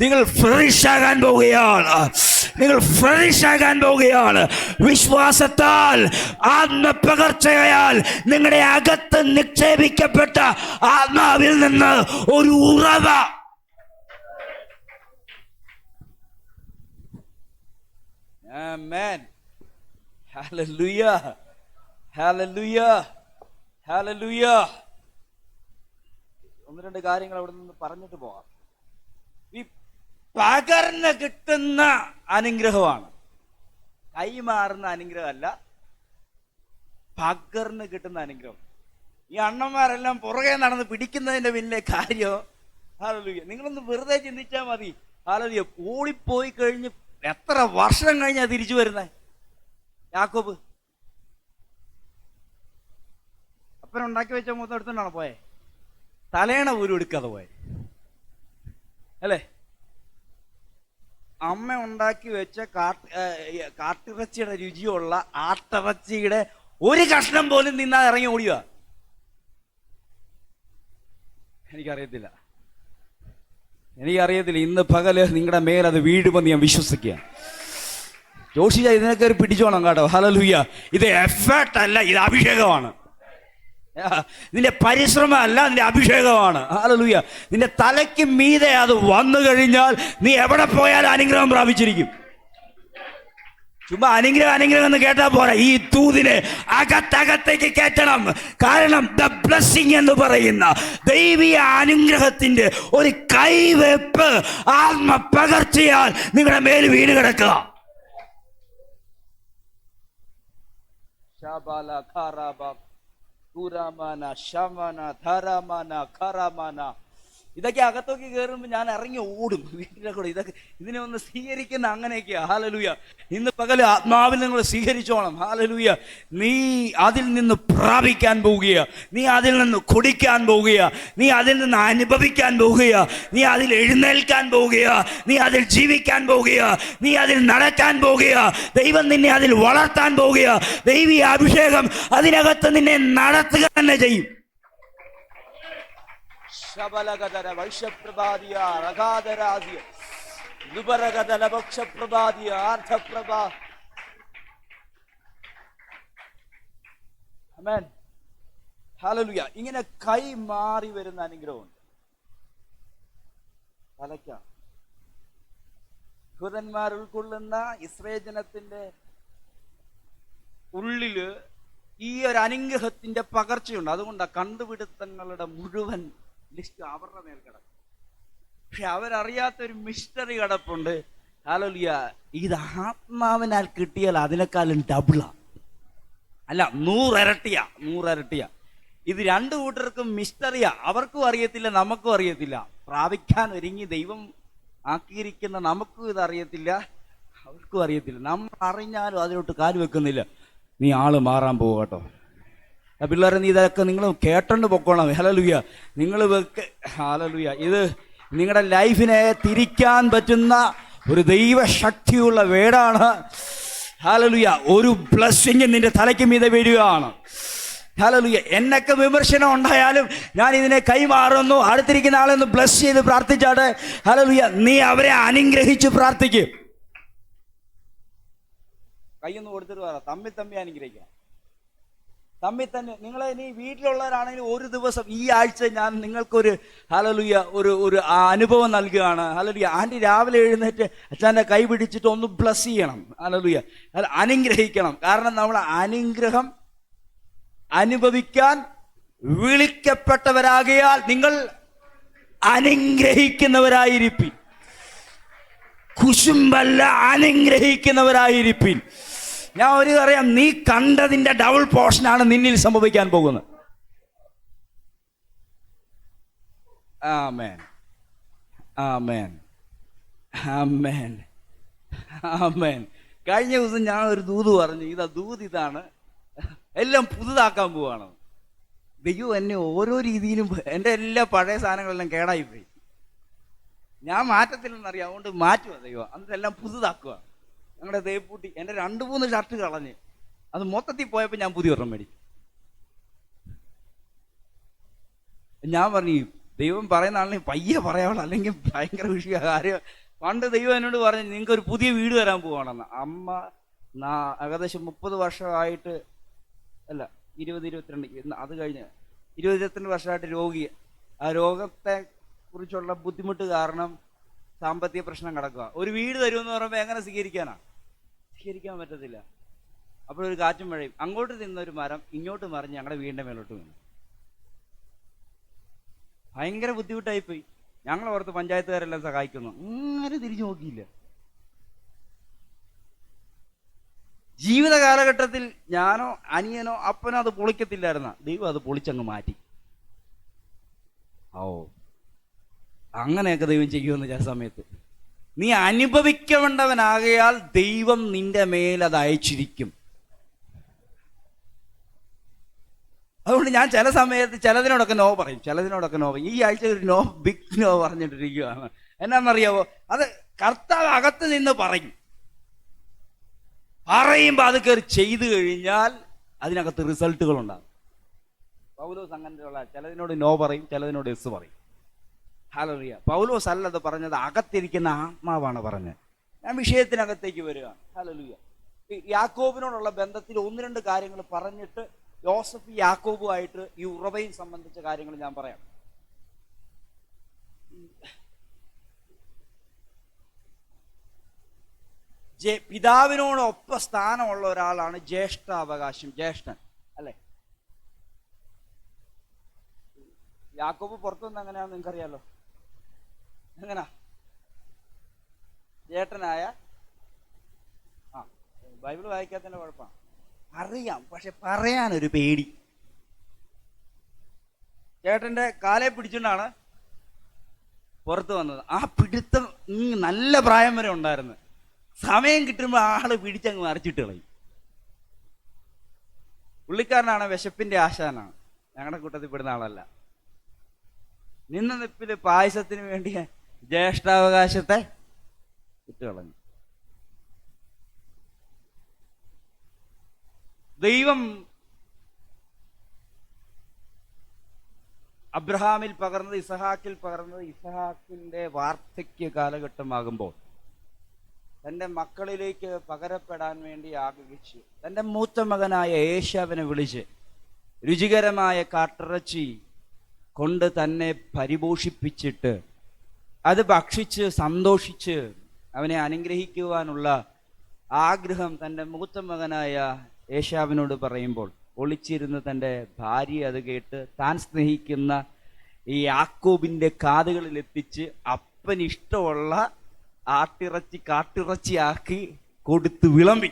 നിങ്ങൾ ഫ്ലറിഷ് ആകാൻ പോവുകയാണ്. വിശ്വാസത്താൽ ആത്മപകർച്ചയാൽ നിങ്ങളുടെ അകത്ത് നിക്ഷേപിക്കപ്പെട്ട ആത്മാവിൽ നിന്ന് ഒരു ഉറവ. ആമേൻ. ഹല്ലേലൂയ, ഹല്ലേലൂയ, ഹല്ലേലൂയ. ഒന്ന് രണ്ട് കാര്യങ്ങൾ അവിടെ നിന്ന് പറഞ്ഞിട്ട് പോകാം. ഈ പകർന്ന് കിട്ടുന്ന അനുഗ്രഹമാണ്, കൈമാറുന്ന അനുഗ്രഹമല്ല, പകർന്ന് കിട്ടുന്ന അനുഗ്രഹം. ഈ അണ്ണന്മാരെല്ലാം പുറകെ നടന്ന് പിടിക്കുന്നതിന്റെ വലിയ കാര്യം. ഹല്ലേലൂയ. നിങ്ങളൊന്ന് വെറുതെ ചിന്തിച്ചാൽ മതി. ഹല്ലേലൂയ. ഓടിപ്പോയി കഴിഞ്ഞ് എത്ര വർഷം കഴിഞ്ഞാ തിരിച്ചു വരുന്നേ? യാക്കോബ് അപ്പനുണ്ടാക്കി വെച്ച മൊത്തം എടുത്തോണ്ടാണ് പോയെ? തലേണ പോലും എടുക്കാതെ പോയെ അല്ലേ? അമ്മ ഉണ്ടാക്കി വെച്ച കാട്ടിറച്ചിയുടെ രുചിയുള്ള ആട്ടിറച്ചിയുടെ ഒരു കഷ്ണം പോലും നിന്നാ ഇറങ്ങി ഓടിയ? എനിക്കറിയത്തില്ല. ഇന്ന് പകല് നിങ്ങളുടെ മേലത് വീഴുമെന്ന് ഞാൻ വിശ്വസിക്കുക. ജോഷിജ ഇതിനൊക്കെ ഒരു പിടിച്ചോണം കേട്ടോ. ഹല്ലേലൂയ. ഇത് എഫേർട്ട് അല്ല, ഇത് അഭിഷേകമാണ്. നിന്റെ പരിശ്രമമല്ല, നിന്റെ അഭിഷേകമാണ്. ഹല്ലേലൂയ. നിന്റെ തലയ്ക്ക് മീതെ അത് വന്നു കഴിഞ്ഞാൽ നീ എവിടെ പോയാലും അനുഗ്രഹം പ്രാപിച്ചിരിക്കും. ചുമ്മാ അനുഗ്രഹം എന്ന് കേട്ടാ പോരാ, ഈ തൂതിനെ അകത്തകത്തേക്ക് കയറ്റണം. കാരണം ദ ബ്ലെസ്സിങ് എന്ന് പറയുന്ന ദൈവീയ അനുഗ്രഹത്തിന്റെ ഒരു കൈവെപ്പ് ആത്മ പകർച്ചയാൽ നിങ്ങളുടെ മേൽ വീണ് കിടക്കുക. ഇതൊക്കെ അകത്തൊക്കെ കയറുമ്പോൾ ഞാൻ ഇറങ്ങി ഓടും വീട്ടിലെ കൂടെ. ഇതിനെ ഒന്ന് സ്വീകരിക്കുന്ന അങ്ങനെയൊക്കെയാ. ഹല്ലേലൂയ. ഇന്ന് പകല് ആത്മാവിൽ നിങ്ങൾ സ്വീകരിച്ചോണം. ഹല്ലേലൂയ. നീ അതിൽ നിന്ന് പ്രാപിക്കാൻ പോവുകയാ, നീ അതിൽ നിന്ന് കുടിക്കാൻ പോവുകയാ, നീ അതിൽ നിന്ന് അനുഭവിക്കാൻ പോവുകയാ, നീ അതിൽ എഴുന്നേൽക്കാൻ പോവുകയാ, നീ അതിൽ ജീവിക്കാൻ പോവുകയാ, നീ അതിൽ നടക്കാൻ പോവുകയാ. ദൈവം നിന്നെ അതിൽ വളർത്താൻ പോവുകയാ. ദൈവീയ അഭിഷേകം അതിനകത്ത് നിന്നെ നടത്തുക തന്നെ ചെയ്യും. ഇങ്ങനെ കൈ മാറി വരുന്ന അനുഗ്രഹമുണ്ട്. തലയ്ക്കാണ്. യഹൂദന്മാർ ഉൾക്കൊള്ളുന്ന ഇസ്രായേൽ ജനത്തിന്റെ ഉള്ളില് ഈ ഒരു അനുഗ്രഹത്തിന്റെ പകർച്ചയുണ്ട്. അതുകൊണ്ടാണ് കണ്ടുപിടുത്തങ്ങളുടെ മുഴുവൻ ലിസ്റ്റ് അവരുടെ മേൽ കിടക്കും. പക്ഷെ അവരറിയാത്തൊരു മിസ്റ്ററി കിടപ്പുണ്ട്. ഹല്ലേലൂയ. ഇത് ആത്മാവിനാൽ കിട്ടിയാൽ അതിനേക്കാളും ഡബിളാ, അല്ല 100 ഇരട്ടിയാ. ഇത് രണ്ടു കൂട്ടർക്കും മിസ്റ്ററിയാ. അവർക്കും അറിയത്തില്ല, നമുക്കും അറിയത്തില്ല. പ്രാപിക്കാൻ ഒരുങ്ങി ദൈവം ആക്കിയിരിക്കുന്ന നമുക്കും ഇത് അറിയത്തില്ല, അവർക്കും അറിയത്തില്ല. നമ്മൾ അറിഞ്ഞാലും അതിലോട്ട് കാല് വെക്കുന്നില്ല. നീ ആള് മാറാൻ പോവുക കേട്ടോ പിള്ളേരെ. നീ ഇതൊക്കെ നിങ്ങൾ കേട്ടോണ്ട് പൊക്കോണം. ഹല്ലേലൂയ. നിങ്ങൾ ഹല്ലേലൂയ. ഇത് നിങ്ങളുടെ ലൈഫിനെ തിരിക്കാൻ പറ്റുന്ന ഒരു ദൈവശക്തിയുള്ള വേടാണ്. ഹല്ലേലൂയ. ഒരു ബ്ലെസ്സിങ് നിന്റെ തലയ്ക്ക് മീതെ വീഴുകയാണ്. ഹല്ലേലൂയ. എന്നൊക്കെ വിമർശനം ഉണ്ടായാലും ഞാൻ ഇതിനെ കൈമാറുന്നു. അടുത്തിരിക്കുന്ന ആളെന്ന് ബ്ലെസ് ചെയ്ത് പ്രാർത്ഥിച്ചാട്ടെ. ഹല്ലേലൂയ. നീ അവരെ അനുഗ്രഹിച്ച് പ്രാർത്ഥിക്കും. കൈയൊന്ന് കൊടുത്തിട്ട് പറ, തമ്മിൽ അനുഗ്രഹിക്കാം. തമ്മിൽ തന്നെ. നിങ്ങളെ ഇനി വീട്ടിലുള്ളവരാണെങ്കിൽ ഒരു ദിവസം ഈ ആഴ്ച ഞാൻ നിങ്ങൾക്കൊരു ഹല്ലേലൂയ ഒരു അനുഭവം നൽകുകയാണ്. ഹല്ലേലൂയ. ആൻറ്റി രാവിലെ എഴുന്നേറ്റ് അച്ഛൻ്റെ കൈ പിടിച്ചിട്ട് ഒന്ന് ബ്ലസ് ചെയ്യണം. ഹല്ലേലൂയ. അനുഗ്രഹിക്കണം. കാരണം നമ്മൾ അനുഗ്രഹം അനുഭവിക്കാൻ വിളിക്കപ്പെട്ടവരാകയാൽ നിങ്ങൾ അനുഗ്രഹിക്കുന്നവരായിരിപ്പിൻ. കുശുമ്പല്ല, അനുഗ്രഹിക്കുന്നവരായിരിപ്പിൻ. ഞാൻ ഒരു അറിയാം, നീ കണ്ടതിന്റെ ഡബിൾ പോർഷനാണ് നിന്നിൽ സംഭവിക്കാൻ പോകുന്നത്. ആമേൻ, ആമേൻ, ആമേൻ, ആമേൻ. കഴിഞ്ഞ ദിവസം ഞാൻ ഒരു ദൂത് പറഞ്ഞു. ഇതാണ്, എല്ലാം പുതുതാക്കാൻ പോവാണ്. ദൈവം എന്നെ ഓരോ രീതിയിലും, എൻ്റെ എല്ലാ പഴയ സാധനങ്ങളെല്ലാം കേടായിപ്പോയി. ഞാൻ മാറ്റത്തില്ലെന്നറിയാം, അതുകൊണ്ട് മാറ്റുക ദൈവം. അതെല്ലാം പുതുതാക്കുക. ഞങ്ങളുടെ ദേവപ്പൂട്ടി എൻ്റെ 2-3 ഷർട്ട് കളഞ്ഞ് അത് മൊത്തത്തിൽ പോയപ്പോൾ ഞാൻ പുതിയ ഒരെണ്ണം മേടിച്ചു. ഞാൻ പറഞ്ഞു, ദൈവം പറയുന്ന ആളിനെ പയ്യെ പറയാവുള്ളൂ, അല്ലെങ്കിൽ ഭയങ്കര വിഷയ കാര്യം. പണ്ട് ദൈവം എന്നോട് പറഞ്ഞു, നിങ്ങൾക്ക് ഒരു പുതിയ വീട് തരാൻ പോവാണെന്ന്. അമ്മ ഏകദേശം 30 വർഷമായിട്ട്, അല്ല 20-22, അത് കഴിഞ്ഞ് 20-22 വർഷമായിട്ട് രോഗി. ആ രോഗത്തെ കുറിച്ചുള്ള ബുദ്ധിമുട്ട് കാരണം സാമ്പത്തിക പ്രശ്നം കിടക്കുക. ഒരു വീട് തരുമെന്ന് പറയുമ്പോൾ എങ്ങനെ സ്വീകരിക്കാൻ പറ്റത്തില്ല. അപ്പോഴൊരു കാറ്റും മഴയും. അങ്ങോട്ട് നിന്നൊരു മരം ഇങ്ങോട്ട് മറിഞ്ഞ് ഞങ്ങളുടെ വീടിൻ്റെ മേലോട്ട് വീണു. ഭയങ്കര ബുദ്ധിമുട്ടായിപ്പോയി. ഞങ്ങൾ ഓർത്ത് പഞ്ചായത്തുകാരെല്ലാം സഹായിക്കുന്നു. അങ്ങനെ തിരിച്ചു നോക്കിയില്ല. ജീവിത കാലഘട്ടത്തിൽ ഞാനോ അനിയനോ അപ്പനോ അത് പൊളിക്കത്തില്ലായിരുന്ന ദൈവം അത് പൊളിച്ചങ്ങ് മാറ്റി. അങ്ങനെയൊക്കെ ദൈവം ചെയ്യുമെന്ന് ചില സമയത്ത്. നീ അനുഭവിക്കേണ്ടവനാകയാൽ ദൈവം നിന്റെ മേൽ അത് അയച്ചിരിക്കും. അതുകൊണ്ട് ഞാൻ ചില സമയത്ത് ചിലതിനോടൊക്കെ നോ പറയും. ഈ ആഴ്ച ഒരു ബിഗ് നോ പറഞ്ഞിട്ടിരിക്കുകയാണ്. എന്നാന്നറിയാവോ? അത് കർത്താവ് അകത്ത് നിന്ന് പറയുമ്പോൾ അത് കയറി ചെയ്തു കഴിഞ്ഞാൽ അതിനകത്ത് റിസൾട്ടുകൾ ഉണ്ടാകും. പൗലോസ് അങ്ങനെയുള്ള ചിലതിനോട് നോ പറയും, ചിലതിനോട് യെസ് പറയും. ഹല്ലേലൂയ. പൗലോസ് അല്ലത് പറഞ്ഞത്, അകത്തിരിക്കുന്ന ആത്മാവാണ് പറഞ്ഞത്. ഞാൻ വിഷയത്തിനകത്തേക്ക് വരികയാണ്. ഹല്ലേലൂയ. യാക്കോബിനോടുള്ള ബന്ധത്തിൽ 1-2 കാര്യങ്ങൾ പറഞ്ഞിട്ട് യോസഫ് യാക്കോബുമായിട്ട് ഈ ഉറവയും സംബന്ധിച്ച കാര്യങ്ങൾ ഞാൻ പറയാം. പിതാവിനോടൊപ്പം സ്ഥാനമുള്ള ഒരാളാണ് ജ്യേഷ്ഠാവകാശം, ജ്യേഷ്ഠൻ അല്ലെ. യാക്കോബ് പുറത്തു നിന്ന് എങ്ങനെയാണെന്ന് നിങ്ങൾക്കറിയാലോ. എങ്ങനാ ചേട്ടനായ ബൈബിൾ വായിക്കാത്തതിന്റെ കുഴപ്പമാണ്. അറിയാം, പക്ഷെ പറയാനൊരു പേടി. ചേട്ടന്റെ കാലെ പിടിച്ചുകൊണ്ടാണ് പുറത്തു വന്നത്. ആ പിടുത്തം നല്ല പ്രായം വരെ ഉണ്ടായിരുന്നു. സമയം കിട്ടുമ്പോൾ ആള് പിടിച്ചങ്ങ് മറിച്ചിട്ട് കളയും. പുള്ളിക്കാരനാണ് വിശപ്പിന്റെ ആശാനാണ്, ഞങ്ങളുടെ കൂട്ടത്തിൽ പെടുന്ന ആളല്ല. നിന്ന നിപ്പില് പായസത്തിന് വേണ്ടി ജ്യേഷ്ഠാവകാശത്തെ ഇട്ടുകളഞ്ഞു. ദൈവം അബ്രഹാമിൽ പകർന്നത് ഇസഹാക്കിൽ പകർന്നത് ഇസഹാക്കിന്റെ വാർദ്ധക്യ കാലഘട്ടമാകുമ്പോൾ തന്റെ മക്കളിലേക്ക് പകരപ്പെടാൻ വേണ്ടി ആഗ്രഹിച്ച് തന്റെ മൂത്ത മകനായ ഏശാവിനെ വിളിച്ച് രുചികരമായ കാട്ടിറച്ചി കൊണ്ട് തന്നെ പരിപോഷിപ്പിച്ചിട്ട് അത് ഭക്ഷിച്ച് സന്തോഷിച്ച് അവനെ അനുഗ്രഹിക്കുവാനുള്ള ആഗ്രഹം തൻ്റെ മൂത്ത മകനായ ഏശാവിനോട് പറയുമ്പോൾ ഒളിച്ചിരുന്ന് തൻ്റെ ഭാര്യ അത് കേട്ട് താൻ സ്നേഹിക്കുന്ന ഈ യാക്കോബിന്റെ കാതുകളിൽ എത്തിച്ച് അപ്പനിഷ്ടമുള്ള ആട്ടിറച്ചി കാട്ടിറച്ചിയാക്കി കൊടുത്ത് വിളമ്പി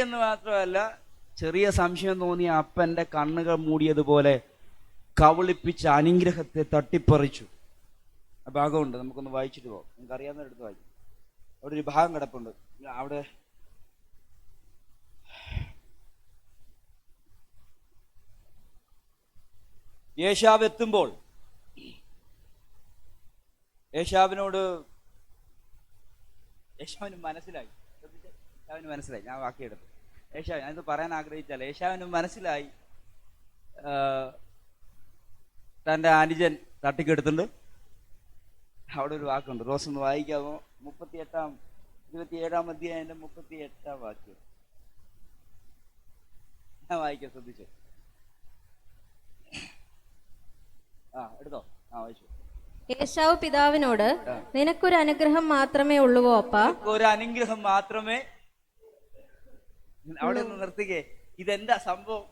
എന്ന് മാത്രമല്ല, ചെറിയ സംശയം തോന്നിയ അപ്പന്റെ കണ്ണുകൾ മൂടിയതുപോലെ കവളിപ്പിച്ച അനുഗ്രഹത്തെ തട്ടിപ്പറിച്ചു. ആ ഭാഗമുണ്ട്, നമുക്കൊന്ന് വായിച്ചിട്ട് പോകാം. നിങ്ങൾക്ക് അറിയാവുന്നവരെടുത്ത് വായിക്കും. അവിടെ ഒരു ഭാഗം കിടപ്പുണ്ട്. അവിടെ ഏശാവ് എത്തുമ്പോൾ യേശാവിന് മനസ്സിലായി. ഞാൻ വാക്കിയെടുത്തു. ഞാനിത് പറയാൻ ആഗ്രഹിച്ചാൽ ഏശാവിന് മനസ്സിലായി തൻ്റെ അനുജൻ തട്ടിക്കെടുത്തുണ്ട്. അവിടെ ഒരു വാക്കുണ്ട്, റോസ് ഒന്ന് വായിക്കാമോ? 27 അധ്യായത്തിന്റെ 38 വാക്യം ഞാൻ വായിക്കാം, ശ്രദ്ധിച്ചു. എടുത്തോ, വായിച്ചു. ഏശാവ് പിതാവിനോട്, നിനക്കൊരു അനുഗ്രഹം മാത്രമേ ഉള്ളുവോ അപ്പാ? ഒരു അനുഗ്രഹം മാത്രമേ. അവിടെ ഒന്ന് നിർത്തിക്കേ. ഇതെന്താ സംഭവം?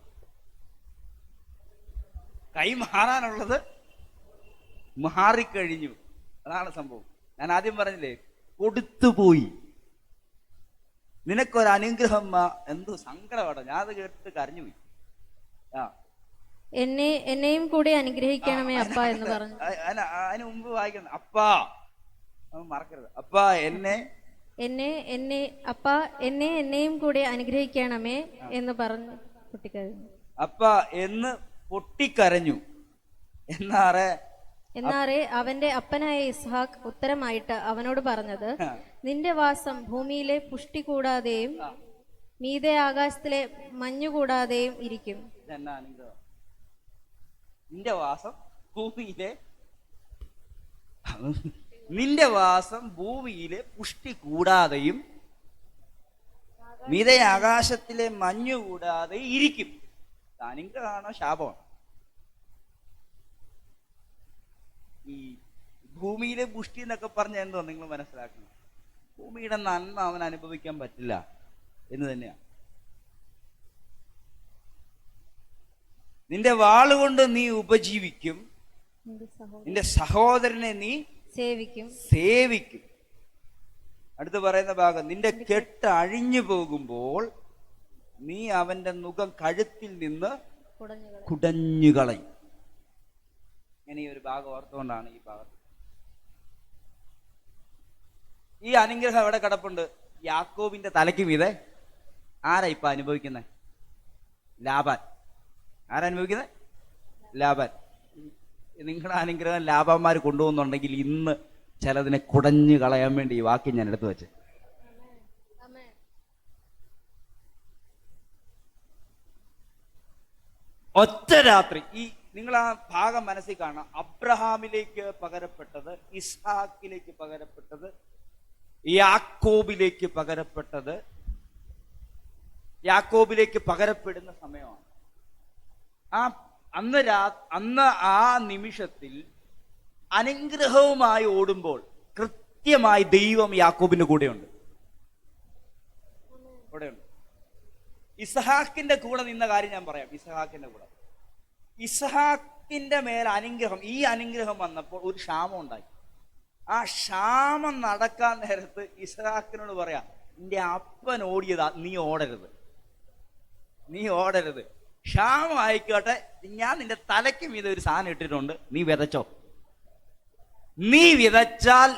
കൈ മാറാനുള്ളത് മാറിക്കഴിഞ്ഞു, അതാണ് സംഭവം. ഞാൻ ആദ്യം പറഞ്ഞില്ലേ, കൊടുത്തുപോയി. നിനക്കൊരു അനുഗ്രഹം. എന്തോ സങ്കടമാണ്, ഞാൻ അത് കേട്ടിട്ട് കരഞ്ഞുപോയി. എന്നെയും കൂടി അനുഗ്രഹിക്കണമേ അപ്പ എന്ന് പറഞ്ഞു. അതിന് മുമ്പ് വായിക്കണം, അപ്പാ, മറക്കരുത്. അപ്പാ എന്നെയും കൂടി അനുഗ്രഹിക്കണമേ എന്ന് പറഞ്ഞു പൊട്ടിക്കരഞ്ഞു. അപ്പാ എന്ന് പൊട്ടിക്കരഞ്ഞു. എന്നാറേ അവന്റെ അപ്പനായ ഇസ്ഹാക്ക് ഉത്തരമായിട്ട് അവനോട് പറഞ്ഞത്, നിന്റെ വാസം ഭൂമിയിലെ പുഷ്ടി കൂടാതെയും മീതെ ആകാശത്തിലെ മഞ്ഞുകൂടാതെയും ഇരിക്കും. നിന്റെ വാസം ഭൂമിയിലെ പുഷ്ടി കൂടാതെയും മീതെ ആകാശത്തിലെ മഞ്ഞു കൂടാതെ ഇരിക്കും. അനുഗ്രഹമാണോ ശാപമാണ്? ഈ ഭൂമിയിലെ പുഷ്ടി എന്നൊക്കെ പറഞ്ഞ എന്തോ നിങ്ങൾ മനസ്സിലാക്കണം. ഭൂമിയുടെ നന്മ അവൻ അനുഭവിക്കാൻ പറ്റില്ല എന്ന് തന്നെയാണ്. നിന്റെ വാളുകൊണ്ട് നീ ഉപജീവിക്കും, നിന്റെ സഹോദരനെ നീ സേവിക്കും. അടുത്ത് പറയുന്ന ഭാഗം, നിന്റെ കെട്ട് അഴിഞ്ഞു പോകുമ്പോൾ നീ അവന്റെ നുകം കഴുത്തിൽ നിന്ന് കുടഞ്ഞുകളയും. ഇങ്ങനെ ഈ ഒരു ഭാഗം ഓർത്തുകൊണ്ടാണ് ഈ ഭാഗം. ഈ അനുഗ്രഹം എവിടെ കിടപ്പുണ്ട്? യാക്കോബിന്റെ തലയ്ക്ക് മീതെ. ആരാ ഇപ്പൊ അനുഭവിക്കുന്നത്? ലാബാൻ. ആരനുഭവിക്കുന്നത്? ലാബാൻ. നിങ്ങളുടെ അനുഗ്രഹം ലാഭന്മാർ കൊണ്ടുപോകുന്നുണ്ടെങ്കിൽ ഇന്ന് ചിലതിനെ കുടഞ്ഞു കളയാൻ വേണ്ടി ഈ വാക്യം ഞാൻ എടുത്തു വെച്ച്. ഒറ്റ രാത്രി ഈ നിങ്ങൾ ആ ഭാഗം മനസ്സിൽ കാണാം. അബ്രഹാമിലേക്ക് പകരപ്പെട്ടത്, ഇസ്ഹാക്കിലേക്ക് പകരപ്പെട്ടത്, യാക്കോബിലേക്ക് പകരപ്പെട്ടത് യാക്കോബിലേക്ക് പകരപ്പെടുന്ന സമയമാണ്. അന്ന് ആ നിമിഷത്തിൽ അനുഗ്രഹവുമായി ഓടുമ്പോൾ കൃത്യമായി ദൈവം യാക്കോബിന്റെ കൂടെയുണ്ട്. ഇസഹാക്കിന്റെ കൂടെ നിന്ന കാര്യം ഞാൻ പറയാം. ഇസഹാക്കിന്റെ മേൽ അനുഗ്രഹം, ഈ അനുഗ്രഹം വന്നപ്പോൾ ഒരു ക്ഷാമം ഉണ്ടായി. ആ ക്ഷാമം നടക്കാൻ നേരത്ത് ഇസഹാക്കിനോട് പറയാം, നിന്റെ അപ്പൻ ഓടിയതാ, നീ ഓടരുത്. ക്ഷാമം ആയിക്കോട്ടെ, ഞാൻ നിന്റെ തലയ്ക്ക് മീതെ ഒരു സാധനം ഇട്ടിട്ടുണ്ട്, നീ വിതച്ചോ. നീ വിതച്ചാൽ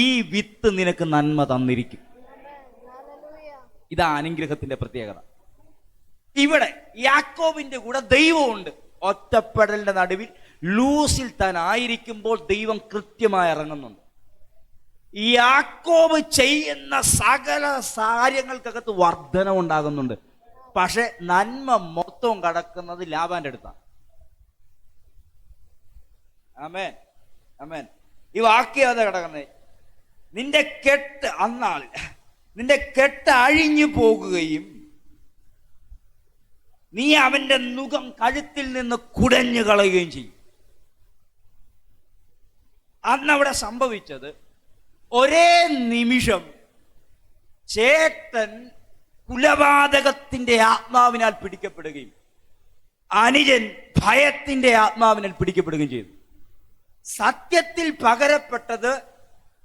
ഈ വിത്ത് നിനക്ക് നന്മ തന്നിരിക്കും. ഇതാ അനുഗ്രഹത്തിന്റെ പ്രത്യേകത. ഇവിടെ യാക്കോബിന്റെ കൂടെ ദൈവമുണ്ട്. ഒറ്റപ്പെടലിന്റെ നടുവിൽ ലൂസിൽ താൻ ആയിരിക്കുമ്പോൾ ദൈവം കൃത്യമായി ഇറങ്ങുന്നുണ്ട്. യാക്കോബ് ചെയ്യുന്ന സകല കാര്യങ്ങൾക്കകത്ത് വർധന ഉണ്ടാകുന്നുണ്ട്. പക്ഷെ നന്മ മൊത്തം കടക്കുന്നത് ലാബാന്റെ അടുത്താണ്. ആമേൻ, ആമേൻ. ഈ വാക്യം അതാ കിടക്കുന്നത്. നിന്റെ കെട്ട് അഴിഞ്ഞു പോകുകയും നീ അവന്റെ നുകം കഴുത്തിൽ നിന്ന് കുടഞ്ഞു കളയുകയും ചെയ്യും. അന്നവിടെ സംഭവിച്ചത്, ഒരേ നിമിഷം ചേട്ടൻ കുലപാതകത്തിന്റെ ആത്മാവിനാൽ പിടിക്കപ്പെടുകയും അനുജൻ ഭയത്തിന്റെ ആത്മാവിനാൽ പിടിക്കപ്പെടുകയും ചെയ്തു. സത്യത്തിൽ പകരപ്പെട്ടത്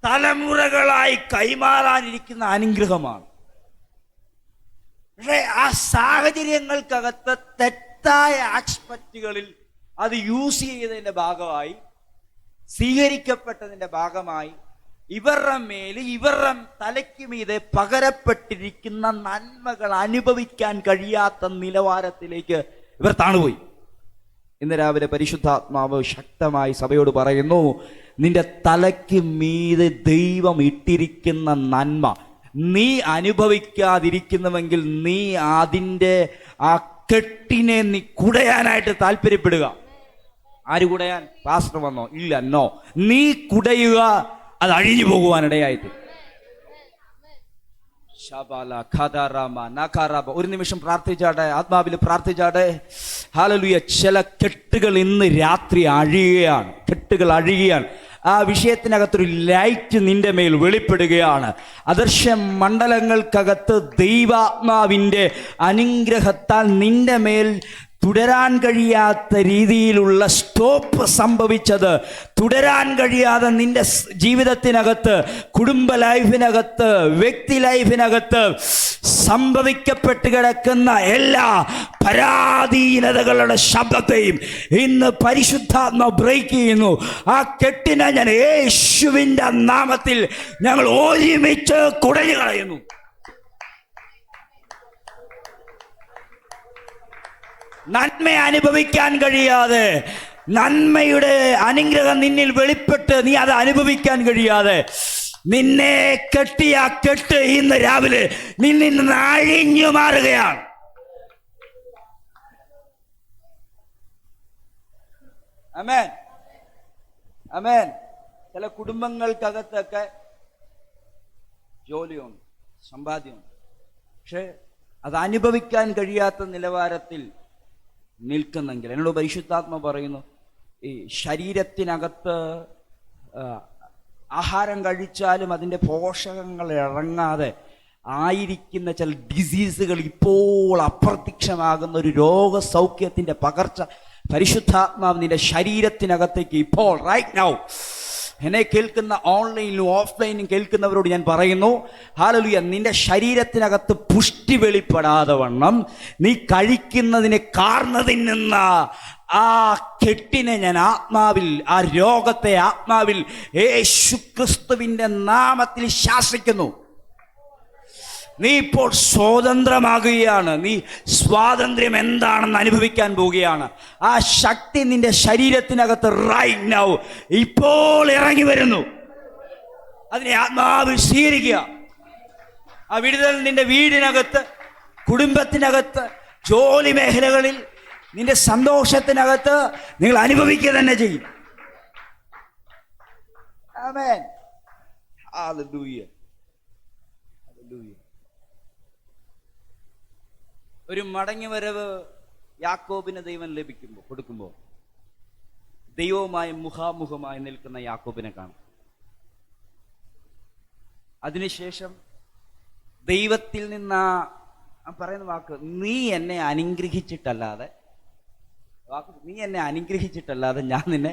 തലമുറകളായി കൈമാറാനിരിക്കുന്ന അനുഗ്രഹമാണ്. പക്ഷെ ആ സാഹചര്യങ്ങൾക്കകത്ത് തെറ്റായ ആസ്പെക്റ്റുകളിൽ അത് യൂസ് ചെയ്തതിന്റെ ഭാഗമായി, സ്വീകരിക്കപ്പെട്ടതിന്റെ ഭാഗമായി ഇവരുടെ തലയ്ക്ക് മീതെ പകരപ്പെട്ടിരിക്കുന്ന നന്മകൾ അനുഭവിക്കാൻ കഴിയാത്ത നിലവാരത്തിലേക്ക് ഇവർ താണുപോയി. ഇന്ന് രാവിലെ പരിശുദ്ധാത്മാവ് ശക്തമായി സഭയോട് പറയുന്നു, നിന്റെ തലയ്ക്ക് മീതെ ദൈവം ഇട്ടിരിക്കുന്ന നന്മ നീ അനുഭവിക്കാതിരിക്കുന്നുവെങ്കിൽ നീ അതിൻ്റെ ആ കെട്ടിനെ നീ കുടയാനായിട്ട് താല്പര്യപ്പെടുക. ആര് കുടയാൻ? പാസ്റ്റർ വന്നോ? ഇല്ല, നോ. നീ കുടയുക, അത് അഴിഞ്ഞു പോകുവാനിടയായിട്ട്. ഒരു നിമിഷം പ്രാർത്ഥിച്ചാട്ടെ, ആത്മാവിൽ പ്രാർത്ഥിച്ചാട്ടെ. ഹല്ലേലൂയ. ചില കെട്ടുകൾ ഇന്ന് രാത്രി അഴിയുകയാണ്. കെട്ടുകൾ അഴിയുകയാണ്. ആ വിഷയത്തിനകത്തൊരു ലൈറ്റ് നിന്റെ മേൽ വെളിപ്പെടുകയാണ്. അദൃശ്യ മണ്ഡലങ്ങൾക്കകത്ത് ദൈവാത്മാവിൻ്റെ അനുഗ്രഹത്താൽ നിന്റെ മേൽ തുടരാൻ കഴിയാത്ത രീതിയിലുള്ള സ്റ്റോപ്പ് സംഭവിച്ചത്, തുടരാൻ കഴിയാതെ നിന്റെ ജീവിതത്തിനകത്ത്, കുടുംബ ലൈഫിനകത്ത്, വ്യക്തി ലൈഫിനകത്ത് സംഭവിക്കപ്പെട്ട് കിടക്കുന്ന എല്ലാ പരാധീനതകളുടെ ശബ്ദത്തെയും ഇന്ന് പരിശുദ്ധാത്മ ബ്രേക്ക് ചെയ്യുന്നു. ആ കെട്ടിനെ ഞാൻ യേശുവിൻ്റെ നാമത്തിൽ ഞങ്ങൾ ഒരുമിച്ച് കുടഞ്ഞു കളയുന്നു. നന്മ അനുഭവിക്കാൻ കഴിയാതെ, നന്മയുടെ അനുഗ്രഹം നിന്നിൽ വെളിപ്പെട്ട് നീ അത് അനുഭവിക്കാൻ കഴിയാതെ നിന്നെ കെട്ടിയ കെട്ട് ഇന്ന് രാവിലെ നിന്നിൽ നിന്ന് അഴിഞ്ഞു മാറുകയാണ്. ആമേൻ, ആമേൻ. ചില കുടുംബങ്ങൾക്കകത്തൊക്കെ ജോലിയുണ്ട്, സമ്പാദ്യമുണ്ട്, പക്ഷെ അത് അനുഭവിക്കാൻ കഴിയാത്ത നിലവാരത്തിൽ നിൽക്കുന്നെങ്കിൽ, എന്നോട് പരിശുദ്ധാത്മ പറയുന്നു, ഈ ശരീരത്തിനകത്ത് ആഹാരം കഴിച്ചാലും അതിൻ്റെ പോഷകങ്ങൾ ഇറങ്ങാതെ ആയിരിക്കുന്ന ചില ഡിസീസുകൾ ഇപ്പോൾ അപ്രത്യക്ഷമാകുന്ന ഒരു രോഗസൗഖ്യത്തിൻ്റെ പകർച്ച പരിശുദ്ധാത്മാവ് നിന്റെ ശരീരത്തിനകത്തേക്ക് ഇപ്പോൾ റൈറ്റ് നൗ, എന്നെ കേൾക്കുന്ന ഓൺലൈനിലും ഓഫ്ലൈനിലും കേൾക്കുന്നവരോട് ഞാൻ പറയുന്നു, ഹല്ലേലൂയ, നിന്റെ ശരീരത്തിനകത്ത് പുഷ്ടി വെളിപ്പെടാതെ വണ്ണം നീ കഴിക്കുന്നതിനെ കാർന്നതിന്നുന്ന ആ കെട്ടിനെ ഞാൻ ആത്മാവിൽ, ആ രോഗത്തെ ആത്മാവിൽ യേശുക്രിസ്തുവിൻ്റെ നാമത്തിൽ ശാസിക്കുന്നു. നീ ഇപ്പോൾ സ്വതന്ത്രമാകുകയാണ്. നീ സ്വാതന്ത്ര്യം എന്താണെന്ന് അനുഭവിക്കാൻ പോവുകയാണ്. ആ ശക്തി നിന്റെ ശരീരത്തിനകത്ത് റൈറ്റ് നൗ ഇപ്പോൾ ഇറങ്ങി വരുന്നു. അതിനെ ആത്മാവിൽ സ്വീകരിക്കുക. ആ വിടുതൽ നിന്റെ വീടിനകത്ത്, കുടുംബത്തിനകത്ത്, ജോലി മേഖലകളിൽ, നിന്റെ സന്തോഷത്തിനകത്ത് നിങ്ങൾ അനുഭവിക്കുക തന്നെ ചെയ്യും. ആമേൻ. ഹല്ലേലൂയ, ഹല്ലേലൂയ. ഒരു മടങ്ങി വരവ് യാക്കോബിന് ദൈവം കൊടുക്കുമ്പോൾ ദൈവവുമായി മുഖാമുഖമായി നിൽക്കുന്ന യാക്കോബിനെ കാണാം. അതിനുശേഷം ദൈവത്തിൽ നിന്ന് പറയുന്ന വാക്ക്, നീ എന്നെ അനുഗ്രഹിച്ചിട്ടല്ലാതെ ഞാൻ നിന്നെ,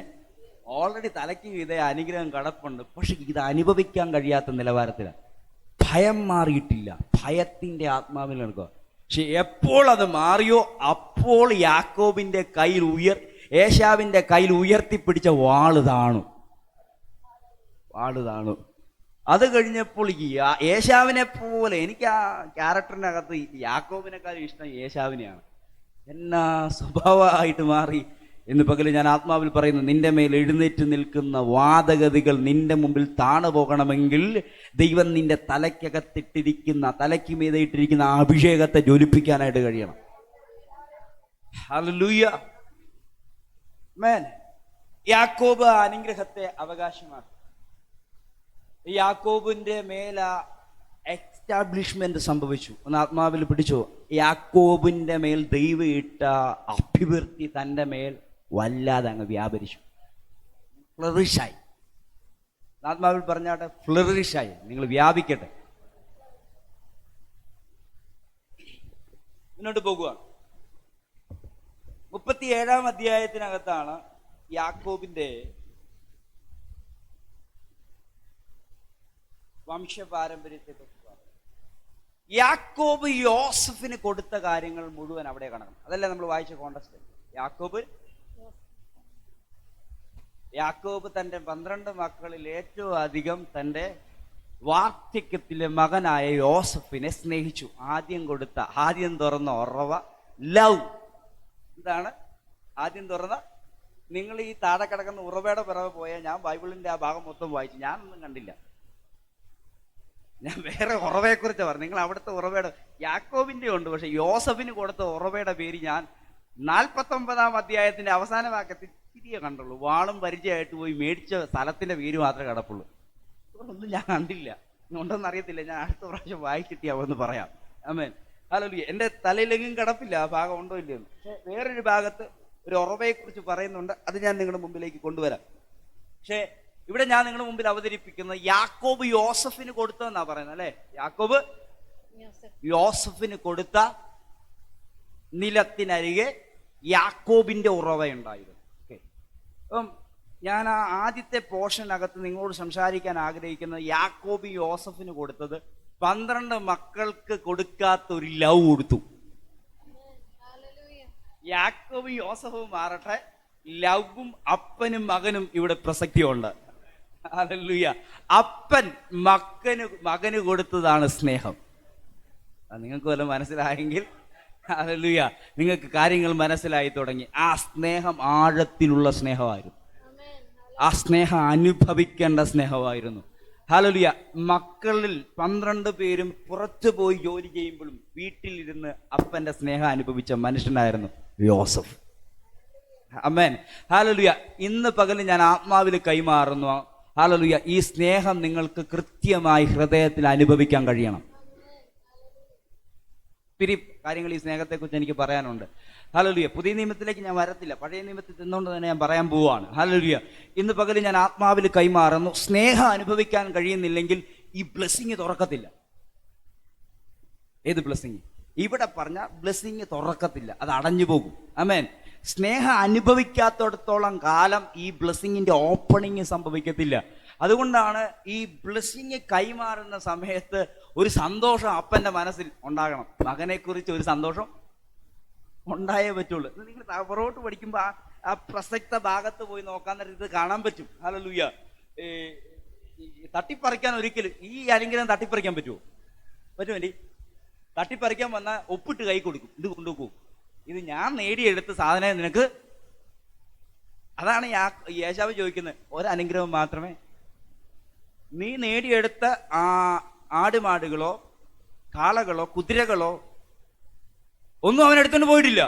ഓൾറെഡി തലയ്ക്ക് ഇതേ അനുഗ്രഹം കടപ്പുണ്ട്, പക്ഷെ ഇത് അനുഭവിക്കാൻ കഴിയാത്ത നിലവാരത്തിലാണ്. ഭയം മാറിയിട്ടില്ല, ഭയത്തിന്റെ ആത്മാവിൽ നടക്കുക. പക്ഷെ എപ്പോൾ അത് മാറിയോ അപ്പോൾ യാക്കോബിന്റെ കയ്യിൽ ഏശാവിന്റെ കയ്യിൽ ഉയർത്തിപ്പിടിച്ച വാള് താണു. അത് കഴിഞ്ഞപ്പോൾ ഏശാവിനെ പോലെ, എനിക്ക് ആ ക്യാരക്ടറിനകത്ത് യാക്കോബിനെക്കാളും ഇഷ്ടം ഏശാവിനെയാണ്. എന്നാ സ്വഭാവമായിട്ട് മാറി എന്ന് പകല് ഞാൻ ആത്മാവിൽ പറയുന്നു. നിന്റെ മേൽ എഴുന്നേറ്റ് നിൽക്കുന്ന വാദഗതികൾ നിന്റെ മുമ്പിൽ താണു പോകണമെങ്കിൽ ദൈവം നിന്റെ തലയ്ക്ക് മീതെ ഇട്ടിരിക്കുന്ന അഭിഷേകത്തെ ജ്വലിപ്പിക്കാനായിട്ട് കഴിയണം. ഹല്ലേലൂയ. ആമേൻ. യാക്കോബ് അനുഗ്രഹത്തെ അവകാശമാക്കി. യാക്കോബിന്റെ മേല എസ്റ്റാബ്ലിഷ്മെന്റ് സംഭവിച്ചു. ഒന്ന് ആത്മാവിൽ പിടിച്ചോ. യാക്കോബിന്റെ മേൽ ദൈവം ഇട്ട അഭിവൃദ്ധി തന്റെ മേൽ വല്ലാതെ അങ്ങ് വ്യാപരിച്ചു. ഫ്ലറിഷായി. ആത്മാവിൽ പറഞ്ഞാട്ടെ, ഫ്ലറിഷായി. നിങ്ങൾ വ്യാപിക്കട്ടെ. മുന്നോട്ട് പോകുക. 37-ാം അധ്യായത്തിനകത്താണ് യാക്കോബിന്റെ വംശപാരമ്പര്യത്തെ കുറിച്ച്. യാക്കോബ് യോസഫിന് കൊടുത്ത കാര്യങ്ങൾ മുഴുവൻ അവിടെ കാണണം. അതല്ലേ നമ്മൾ വായിച്ച കോണ്ടക്സ്റ്റ്. യാക്കോബ് തന്റെ 12 മക്കളിൽ ഏറ്റവും അധികം തന്റെ വാർദ്ധക്യത്തിലെ മകനായ യോസഫിനെ സ്നേഹിച്ചു. ആദ്യം തുറന്ന ഉറവ ലവ്. എന്താണ് ആദ്യം തുറന്ന? നിങ്ങൾ ഈ താഴെ കിടക്കുന്ന ഉറവയുടെ പിറകെ പോയാൽ, ഞാൻ ബൈബിളിന്റെ ആ ഭാഗം മൊത്തം വായിച്ചു, ഞാനൊന്നും കണ്ടില്ല. ഞാൻ വേറെ ഉറവയെക്കുറിച്ച് പറഞ്ഞു. നിങ്ങൾ അവിടുത്തെ ഉറവയുടെ, യാക്കോബിന്റെ ഉണ്ട്, പക്ഷെ യോസഫിന് കൊടുത്ത ഉറവയുടെ പേര് ഞാൻ 49-ാം അധ്യായത്തിന്റെ അവസാന വാക്യത്തിൽ തിരികെ കണ്ടുള്ളൂ. വാളും പരിചയമായിട്ട് പോയി മേടിച്ച സ്ഥലത്തിന്റെ പേര് മാത്രമേ കിടപ്പുള്ളൂ. ഒന്നും ഞാൻ കണ്ടില്ല. ഉണ്ടോന്ന് അറിയത്തില്ല. ഞാൻ അടുത്ത പ്രാവശ്യം വായിച്ചിട്ടിയാവെന്ന് പറയാം. ആമേൻ. ഹല്ലേലൂയ. എന്റെ തലയിലെങ്കിലും കിടപ്പില്ല ആ ഭാഗം ഉണ്ടോ ഇല്ലയെന്ന്. പക്ഷെ വേറൊരു ഭാഗത്ത് ഒരു ഉറവയെക്കുറിച്ച് പറയുന്നുണ്ട്. അത് ഞാൻ നിങ്ങളുടെ മുമ്പിലേക്ക് കൊണ്ടുവരാം. പക്ഷേ ഇവിടെ ഞാൻ നിങ്ങളുടെ മുമ്പിൽ അവതരിപ്പിക്കുന്ന യാക്കോബ് യോസഫിന് കൊടുത്തതെന്നാ പറയുന്നത്, അല്ലെ? യാക്കോബ് യോസഫിന് കൊടുത്ത നിലത്തിനരികെ യാക്കോബിന്റെ ഉറവയുണ്ടായിരുന്നു. ഓക്കെ. അപ്പം ഞാൻ ആ ആദ്യത്തെ പോർഷനകത്ത് നിങ്ങളോട് സംസാരിക്കാൻ ആഗ്രഹിക്കുന്നത്, യാക്കോബ് യോസഫിന് കൊടുത്തത് 12 മക്കൾക്ക് കൊടുക്കാത്തൊരു ലവ് കൊടുത്തു. യാക്കോബ് യോസഫും മാറട്ടെ, ലവും അപ്പനും മകനും ഇവിടെ പ്രസക്തിയുണ്ട്. ഹല്ലേലൂയ. അപ്പൻ മകന് കൊടുത്തതാണ് സ്നേഹം. നിങ്ങൾക്ക് വല്ല മനസ്സിലായെങ്കിൽ ഹല്ലേലൂയ, നിങ്ങൾക്ക് കാര്യങ്ങൾ മനസ്സിലായി തുടങ്ങി. ആ സ്നേഹം ആഴത്തിലുള്ള സ്നേഹമായിരുന്നു. ആ സ്നേഹം അനുഭവിക്കേണ്ട സ്നേഹമായിരുന്നു. ഹല്ലേലൂയ. മക്കളിൽ 12 പേരും പുറത്തു പോയി ജോലി ചെയ്യുമ്പോഴും വീട്ടിലിരുന്ന് അപ്പന്റെ സ്നേഹം അനുഭവിച്ച മനുഷ്യനായിരുന്നു യോസഫ്. ആമേൻ. ഹല്ലേലൂയ. ഇന്ന് പകൽ ഞാൻ ആത്മാവിൽ കൈമാറുന്നു. ഹല്ലേലൂയ. ഈ സ്നേഹം നിങ്ങൾക്ക് കൃത്യമായി ഹൃദയത്തിൽ അനുഭവിക്കാൻ കഴിയണം. ഒത്തിരി കാര്യങ്ങൾ ഈ സ്നേഹത്തെക്കുറിച്ച് എനിക്ക് പറയാനുണ്ട്. ഹല്ലേലൂയ. പുതിയ നിയമത്തിലേക്ക് ഞാൻ വരത്തില്ല, പഴയ നിയമത്തിൽ നിന്നുകൊണ്ട് തന്നെ ഞാൻ പറയാൻ പോവാണ്. ഹല്ലേലൂയ. ഇന്ന് പകൽ ഞാൻ ആത്മാവിൽ കൈമാറുന്നു. സ്നേഹം അനുഭവിക്കാൻ കഴിയുന്നില്ലെങ്കിൽ ഈ ബ്ലെസ്സിങ് തുറക്കത്തില്ല. ഏത് ബ്ലെസ്സിങ്? ഇവിടെ പറഞ്ഞ ബ്ലെസ്സിങ് തുറക്കത്തില്ല, അത് അടഞ്ഞു പോകും. ആമേൻ. സ്നേഹം അനുഭവിക്കാത്തിടത്തോളം കാലം ഈ ബ്ലെസ്സിങ്ങിന്റെ ഓപ്പണിങ് സംഭവിക്കത്തില്ല. അതുകൊണ്ടാണ് ഈ ബ്ലെസ്സിങ് കൈമാറുന്ന സമയത്ത് ഒരു സന്തോഷം അപ്പന്റെ മനസ്സിൽ ഉണ്ടാകണം. മകനെ കുറിച്ച് ഒരു സന്തോഷം ഉണ്ടായേ പറ്റുള്ളൂ. നിങ്ങൾ പുറകോട്ട് പഠിക്കുമ്പോൾ ആ പ്രസക്ത ഭാഗത്ത് പോയി നോക്കാൻ നേരത്ത് ഇത് കാണാൻ പറ്റും. ഹല്ലേലൂയ. തട്ടിപ്പറിക്കാൻ ഒരിക്കലും ഈ അനുഗ്രഹം തട്ടിപ്പറിക്കാൻ പറ്റുമോ? പറ്റുമല്ലേ? തട്ടിപ്പറിക്കാൻ വന്നാൽ ഒപ്പിട്ട് കൈ കൊടുക്കും, ഇത് കൊണ്ടുപോകും, ഇത് ഞാൻ നേടിയെടുത്ത സാധനം നിനക്ക്. അതാണ് യേശാവ് ചോദിക്കുന്നത്, ഒരനുഗ്രഹം മാത്രമേ. നീ നേടിയെടുത്ത ആ ആടുമാടുകളോ കാളകളോ കുതിരകളോ ഒന്നും അവൻ എടുത്തുകൊണ്ട് പോയിട്ടില്ല.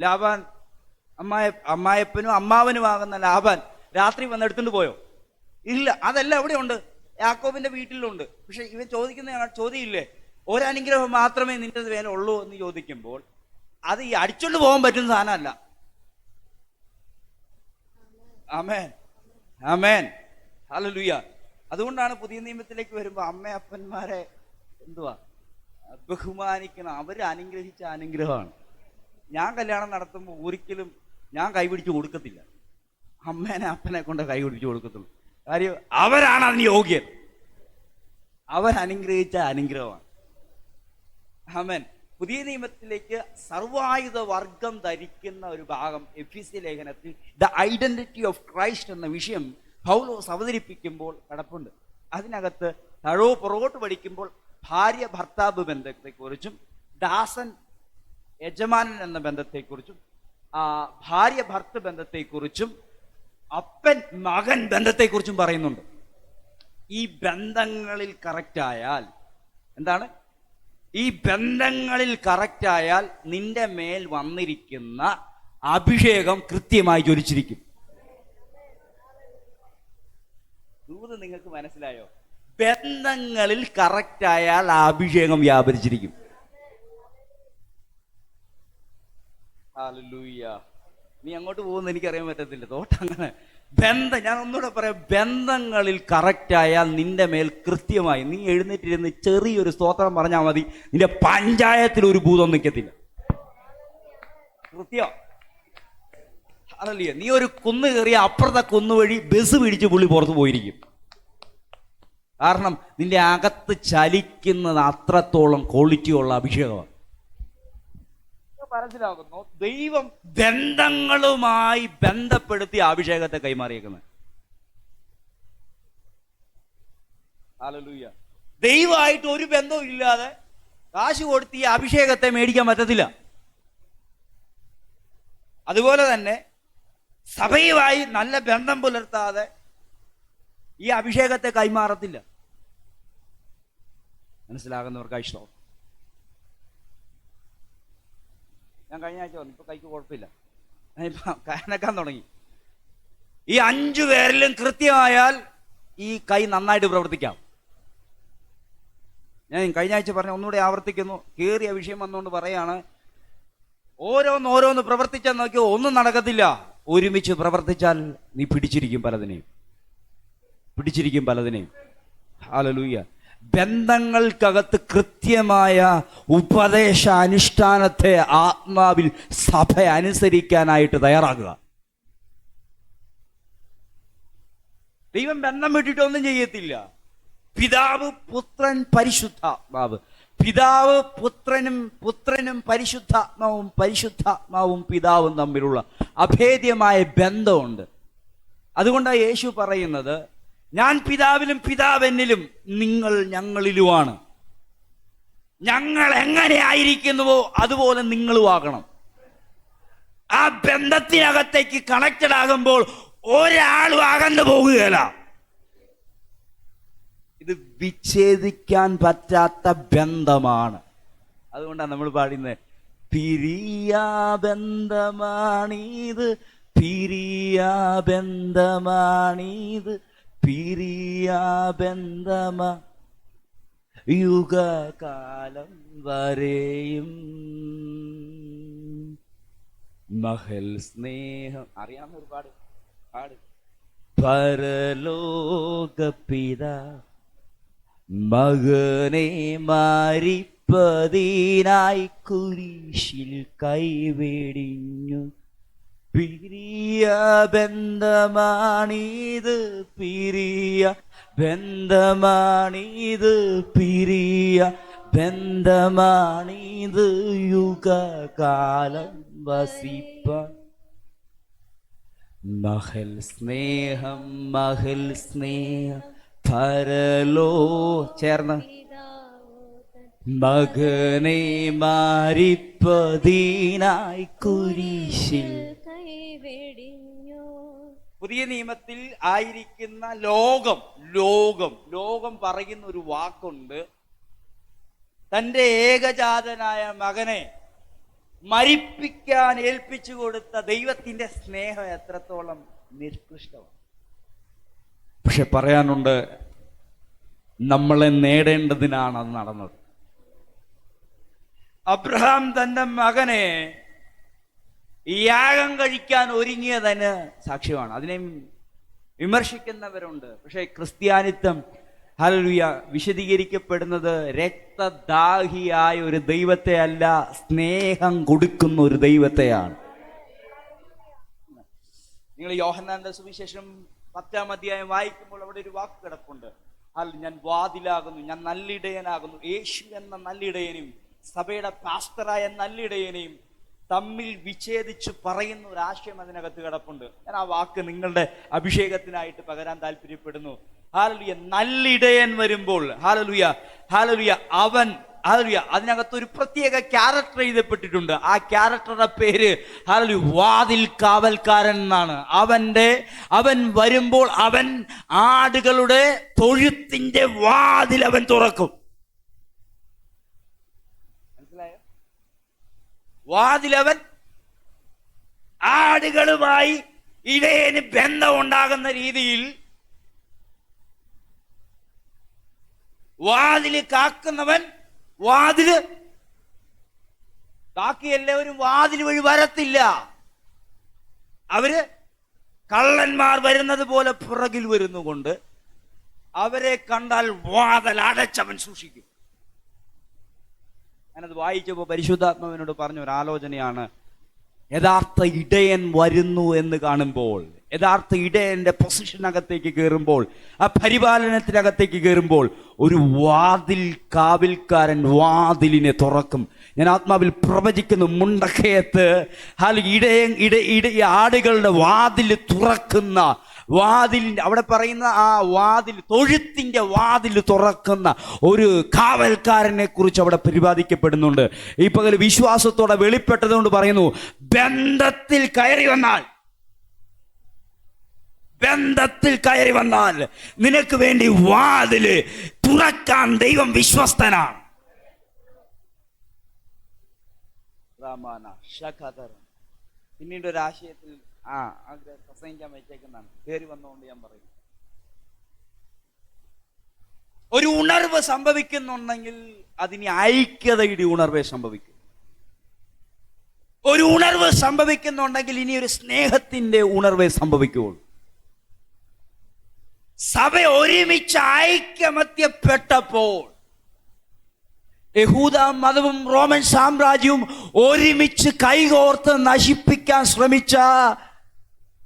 ലാബാൻ അമ്മായപ്പനും അമ്മാവനുമാകുന്ന ലാബാൻ രാത്രി വന്ന് എടുത്തുകൊണ്ട് പോയോ? ഇല്ല. അതെല്ലാം എവിടെ ഉണ്ട്? യാക്കോബിന്റെ വീട്ടിലുണ്ട്. പക്ഷെ ഇവൻ ചോദിക്കുന്ന ചോദ്യമില്ലേ, ഒരനുഗ്രഹം മാത്രമേ നിന്റെ മേലെ ഉള്ളൂ എന്ന് ചോദിക്കുമ്പോൾ അത് ഈ അടിച്ചോണ്ട് പോകാൻ പറ്റുന്ന സാധനമല്ല. ആമേൻ, ആമേൻ, ഹല്ലേലൂയ. അതുകൊണ്ടാണ് പുതിയ നിയമത്തിലേക്ക് വരുമ്പോൾ അമ്മ അപ്പന്മാരെ എന്തുവാ ബഹുമാനിക്കണം. അവര് അനുഗ്രഹിച്ച അനുഗ്രഹമാണ്. ഞാൻ കല്യാണം നടത്തുമ്പോൾ ഒരിക്കലും ഞാൻ കൈപിടിച്ച് കൊടുക്കത്തില്ല. അമ്മേനെ അപ്പനെ കൊണ്ട് കൈപിടിച്ച് കൊടുക്കത്തുള്ളൂ. കാര്യം അവരാണ് അതിന് യോഗ്യൻ. അവരനുഗ്രഹിച്ച അനുഗ്രഹമാണ്. ആമേൻ. പുതിയ നിയമത്തിലേക്ക് സർവായുധ വർഗം ധരിക്കുന്ന ഒരു ഭാഗം എഫെസ്യ ലേഖനത്തിൽ ദ ഐഡന്റിറ്റി ഓഫ് ക്രൈസ്റ്റ് എന്ന വിഷയം പൗലോസ് അവതരിപ്പിക്കുമ്പോൾ കിടപ്പുണ്ട്. അതിനകത്ത് പുറകോട്ട് പഠിക്കുമ്പോൾ ഭാര്യ ഭർത്താവ് ബന്ധത്തെക്കുറിച്ചും ദാസൻ യജമാനൻ എന്ന ബന്ധത്തെക്കുറിച്ചും ഭാര്യ ഭർത്തൃ ബന്ധത്തെക്കുറിച്ചും അപ്പൻ മകൻ ബന്ധത്തെക്കുറിച്ചും പറയുന്നുണ്ട്. ഈ ബന്ധങ്ങളിൽ കറക്റ്റായാൽ എന്താണ്? ഈ ബന്ധങ്ങളിൽ കറക്റ്റായാൽ നിന്റെ മേൽ വന്നിരിക്കുന്ന അഭിഷേകം കൃത്യമായി ജ്വലിച്ചിരിക്കും. ദൂത് നിങ്ങൾക്ക് മനസ്സിലായോ? ബന്ധങ്ങളിൽ കറക്റ്റായാൽ ആ അഭിഷേകം വ്യാപരിച്ചിരിക്കും. ഹല്ലേലൂയ. നീ അങ്ങോട്ട് പോകുന്ന എനിക്കറിയാൻ പറ്റത്തില്ല. തോട്ടങ്ങനെ ഞാൻ ഒന്നുകൂടെ പറയാം, ബന്ധങ്ങളിൽ കറക്റ്റായാൽ നിന്റെ മേൽ കൃത്യമായി നീ എഴുന്നേറ്റിരുന്ന് ചെറിയൊരു സ്തോത്രം പറഞ്ഞാൽ മതി, നിന്റെ പഞ്ചായത്തിൽ ഒരു ഭൂതം നിൽക്കത്തില്ല. കൃത്യം. അതല്ലേ, നീ ഒരു കുന്ന് കയറിയ അപ്പുറത്തെ കുന്നു വഴി ബസ് പിടിച്ച് പുള്ളി പുറത്തു പോയിരിക്കും. കാരണം നിന്റെ അകത്ത് ചലിക്കുന്നത് അത്രത്തോളം ക്വാളിറ്റിയുള്ള അഭിഷേകമാണ്. മനസ്സിലാകുന്നു? ദൈവം ബന്ധങ്ങളുമായി ബന്ധപ്പെടുത്തി അഭിഷേകത്തെ കൈമാറിയേക്കുന്നത്. ഹല്ലേലൂയ. ദൈവമായിട്ട് ഒരു ബന്ധവും ഇല്ലാതെ കാശ് കൊടുത്ത് ഈ അഭിഷേകത്തെ മേടിക്കാൻ പറ്റത്തില്ല. അതുപോലെ തന്നെ സഭയുമായി നല്ല ബന്ധം പുലർത്താതെ ഈ അഭിഷേകത്തെ കൈമാറത്തില്ല. മനസ്സിലാകുന്നവർക്കായി ശ്ലോകം. ഞാൻ കഴിഞ്ഞ ആഴ്ച പറഞ്ഞു, ഇപ്പൊ കൈക്ക് കുഴപ്പമില്ല, ഞാനിപ്പോ കനക്കാൻ തുടങ്ങി. ഈ 5 പേരിലും കൃത്യമായാൽ ഈ കൈ നന്നായിട്ട് പ്രവർത്തിക്കാം. ഞാൻ കഴിഞ്ഞ ആഴ്ച പറഞ്ഞ ഒന്നുകൂടെ ആവർത്തിക്കുന്നു. കേറിയ വിഷയം വന്നുകൊണ്ട് പറയാണ്, ഓരോന്ന് പ്രവർത്തിച്ചാൽ നോക്കിയോ ഒന്നും നടക്കത്തില്ല. ഒരുമിച്ച് പ്രവർത്തിച്ചാൽ നീ പിടിച്ചിരിക്കും പലതിനെയും. ഹല്ലേലൂയ. ബന്ധങ്ങൾക്കകത്ത് കൃത്യമായ ഉപദേശ അനുഷ്ഠാനത്തെ ആത്മാവിൽ സഭ അനുസരിക്കാനായിട്ട് തയ്യാറാക്കുക. ദൈവം ബന്ധം വിട്ടിട്ടൊന്നും ചെയ്യത്തില്ല. പിതാവ് പുത്രൻ പരിശുദ്ധാത്മാവ്, പിതാവ് പുത്രനും പരിശുദ്ധാത്മാവും പിതാവും തമ്മിലുള്ള അഭേദ്യമായ ബന്ധമുണ്ട്. അതുകൊണ്ടാണ് യേശു പറയുന്നത്, ഞാൻ പിതാവിലും പിതാവ് എന്നിലും നിങ്ങൾ ഞങ്ങളിലുമാണ്. ഞങ്ങൾ എങ്ങനെ ആയിരിക്കുന്നുവോ അതുപോലെ നിങ്ങളും ആകണം. ആ ബന്ധത്തിനകത്തേക്ക് കണക്റ്റഡ് ആകുമ്പോൾ ഒരാളും അകന്നു പോകുകയില്ല. ഇത് വിച്ഛേദിക്കാൻ പറ്റാത്ത ബന്ധമാണ്. അതുകൊണ്ടാണ് നമ്മൾ പാടുന്നത്, പിരിയാ ബന്ധമാണിത്, പിരിയാ ബന്ധമാണിത്, പിരിയാ ബന്ധമാ യുഗകാലം വരെയും. മഹൽ സ്നേഹം അറിയാവുന്ന ഒരു പാട് പരലോകപിതാ മകനെ മാരിപ്പതിനായി കുരിശിൽ കൈവെടിഞ്ഞു. പിരിയ ബന്ധമാണിത്, പിരിയ ബന്ധമാണിത്, പിരിയ ബന്ധമാണിത്, യുഗകാലം വസിപ്പാൻ. മഹൽ സ്നേഹം പരലോ ചേർന്ന് മകനെ മാരിപ്പതിനായി കുരിശിൽ. പുതിയ നിയമത്തിൽ ആയിരിക്കുന്ന ലോകം പറയുന്ന ഒരു വാക്കുണ്ട്. തൻ്റെ ഏകജാതനായ മകനെ മരിപ്പിക്കാൻ ഏൽപ്പിച്ചു കൊടുത്ത ദൈവത്തിന്റെ സ്നേഹം എത്രത്തോളം നിഷ്കൃഷ്ടമാണ്. പക്ഷെ പറയാനുണ്ട്, നമ്മളെ നേടേണ്ടതിനാണ് അത് നടന്നത്. അബ്രഹാം തന്റെ മകനെ യാഗം കഴിക്കാൻ ഒരുങ്ങിയതിന് സാക്ഷ്യമാണ്. അതിനെ വിമർശിക്കുന്നവരുണ്ട്. പക്ഷെ ക്രിസ്ത്യാനിത്വം ഹല്ലേലൂയ വിശദീകരിക്കപ്പെടുന്നത് രക്തദാഹിയായ ഒരു ദൈവത്തെ അല്ല, സ്നേഹം കൊടുക്കുന്ന ഒരു ദൈവത്തെയാണ്. നിങ്ങൾ യോഹന്നാന്റെ സുവിശേഷം 10-ാം അധ്യായം വായിക്കുമ്പോൾ അവിടെ ഒരു വാക്ക് കിടപ്പുണ്ട്. ഞാൻ വാതിലാകുന്നു, ഞാൻ നല്ലിടയനാകുന്നു. യേശു എന്ന നല്ലിടയനും സഭയുടെ പാസ്റ്ററായ നല്ലിടയനെയും തമ്മിൽ വിച്ഛേദിച്ച് പറയുന്ന ഒരു ആശയം അതിനകത്ത് കിടപ്പുണ്ട്. ഞാൻ ആ വാക്ക് നിങ്ങളുടെ അഭിഷേകത്തിനായിട്ട് പകരാൻ താല്പര്യപ്പെടുന്നു. ഹല്ലേലൂയ. നല്ലിടയൻ വരുമ്പോൾ ഹല്ലേലൂയ അവൻ അതിനകത്ത് ഒരു പ്രത്യേക ക്യാരക്ടർ എഴുതപ്പെട്ടിട്ടുണ്ട്. ആ ക്യാരക്ടറുടെ പേര് ഹല്ലേലൂയ വാതിൽ കാവൽക്കാരൻ എന്നാണ്. അവൻ വരുമ്പോൾ അവൻ ആടുകളുടെ തൊഴുത്തിന്റെ വാതിൽ അവൻ തുറക്കും. മനസ്സിലായോ? വാതിലവൻ ആടുകളുമായി ഇടയന് ബന്ധം ഉണ്ടാകുന്ന രീതിയിൽ വാതില് കാക്കുന്നവൻ വാതില് ബാക്കി എല്ലാവരും വാതിൽ വഴി വരത്തില്ല. അവര് കള്ളന്മാർ വരുന്നത് പോലെ പുറകിൽ വരുന്നുകൊണ്ട് അവരെ കണ്ടാൽ വാതിൽ അടച്ചവൻ സൂക്ഷിക്കും. ഞാനത് വായിച്ചപ്പോൾ പരിശുദ്ധാത്മാവിനോട് പറഞ്ഞ ഒരു ആലോചനയാണ്. യഥാർത്ഥ ഇടയൻ വരുന്നു എന്ന് കാണുമ്പോൾ, യഥാർത്ഥ ഇടയന്റെ പൊസിഷനകത്തേക്ക് കയറുമ്പോൾ, ആ പരിപാലനത്തിനകത്തേക്ക് കയറുമ്പോൾ ഒരു വാതിൽ കാവൽക്കാരൻ വാതിലിനെ തുറക്കും. ഞാൻ ആത്മാവിൽ പ്രവചിക്കുന്നു, മുണ്ടക്കയത്ത് ആടുകളുടെ വാതിൽ തുറക്കുന്ന വാതിലിന്റെ അവിടെ പറയുന്ന ആ വാതിൽ, തൊഴുത്തിന്റെ വാതിൽ തുറക്കുന്ന ഒരു കാവൽക്കാരനെ കുറിച്ച് അവിടെ പ്രതിപാദിക്കപ്പെടുന്നുണ്ട്. ഈ പകൽ വിശ്വാസത്തോടെ വെളിപ്പെട്ടതുകൊണ്ട് പറയുന്നു, ബന്ധത്തിൽ കയറി വന്നാൽ നിനക്ക് വേണ്ടി വാതില് തുറക്കാൻ ദൈവം വിശ്വസ്തനാണ്. പിന്നീട് ഒരു ആശയത്തിൽ പ്രസംഗിക്കാൻ വെച്ചേക്കുന്നതാണ്, കയറി വന്നുകൊണ്ട് ഞാൻ പറയും. ഒരു ഉണർവ് സംഭവിക്കുന്നുണ്ടെങ്കിൽ അതിന് ഐക്യതയുടെ ഉണർവേ സംഭവിക്കും. ഒരു ഉണർവ് സംഭവിക്കുന്നുണ്ടെങ്കിൽ ഇനി ഒരു സ്നേഹത്തിന്റെ ഉണർവേ സംഭവിക്കുകയുള്ളൂ. സഭ ഒരുമിച്ച് ഐക്യമത്യപ്പെട്ടപ്പോൾ യഹൂദ മതവും റോമൻ സാമ്രാജ്യവും ഒരുമിച്ച് കൈകോർത്ത് നശിപ്പിക്കാൻ ശ്രമിച്ച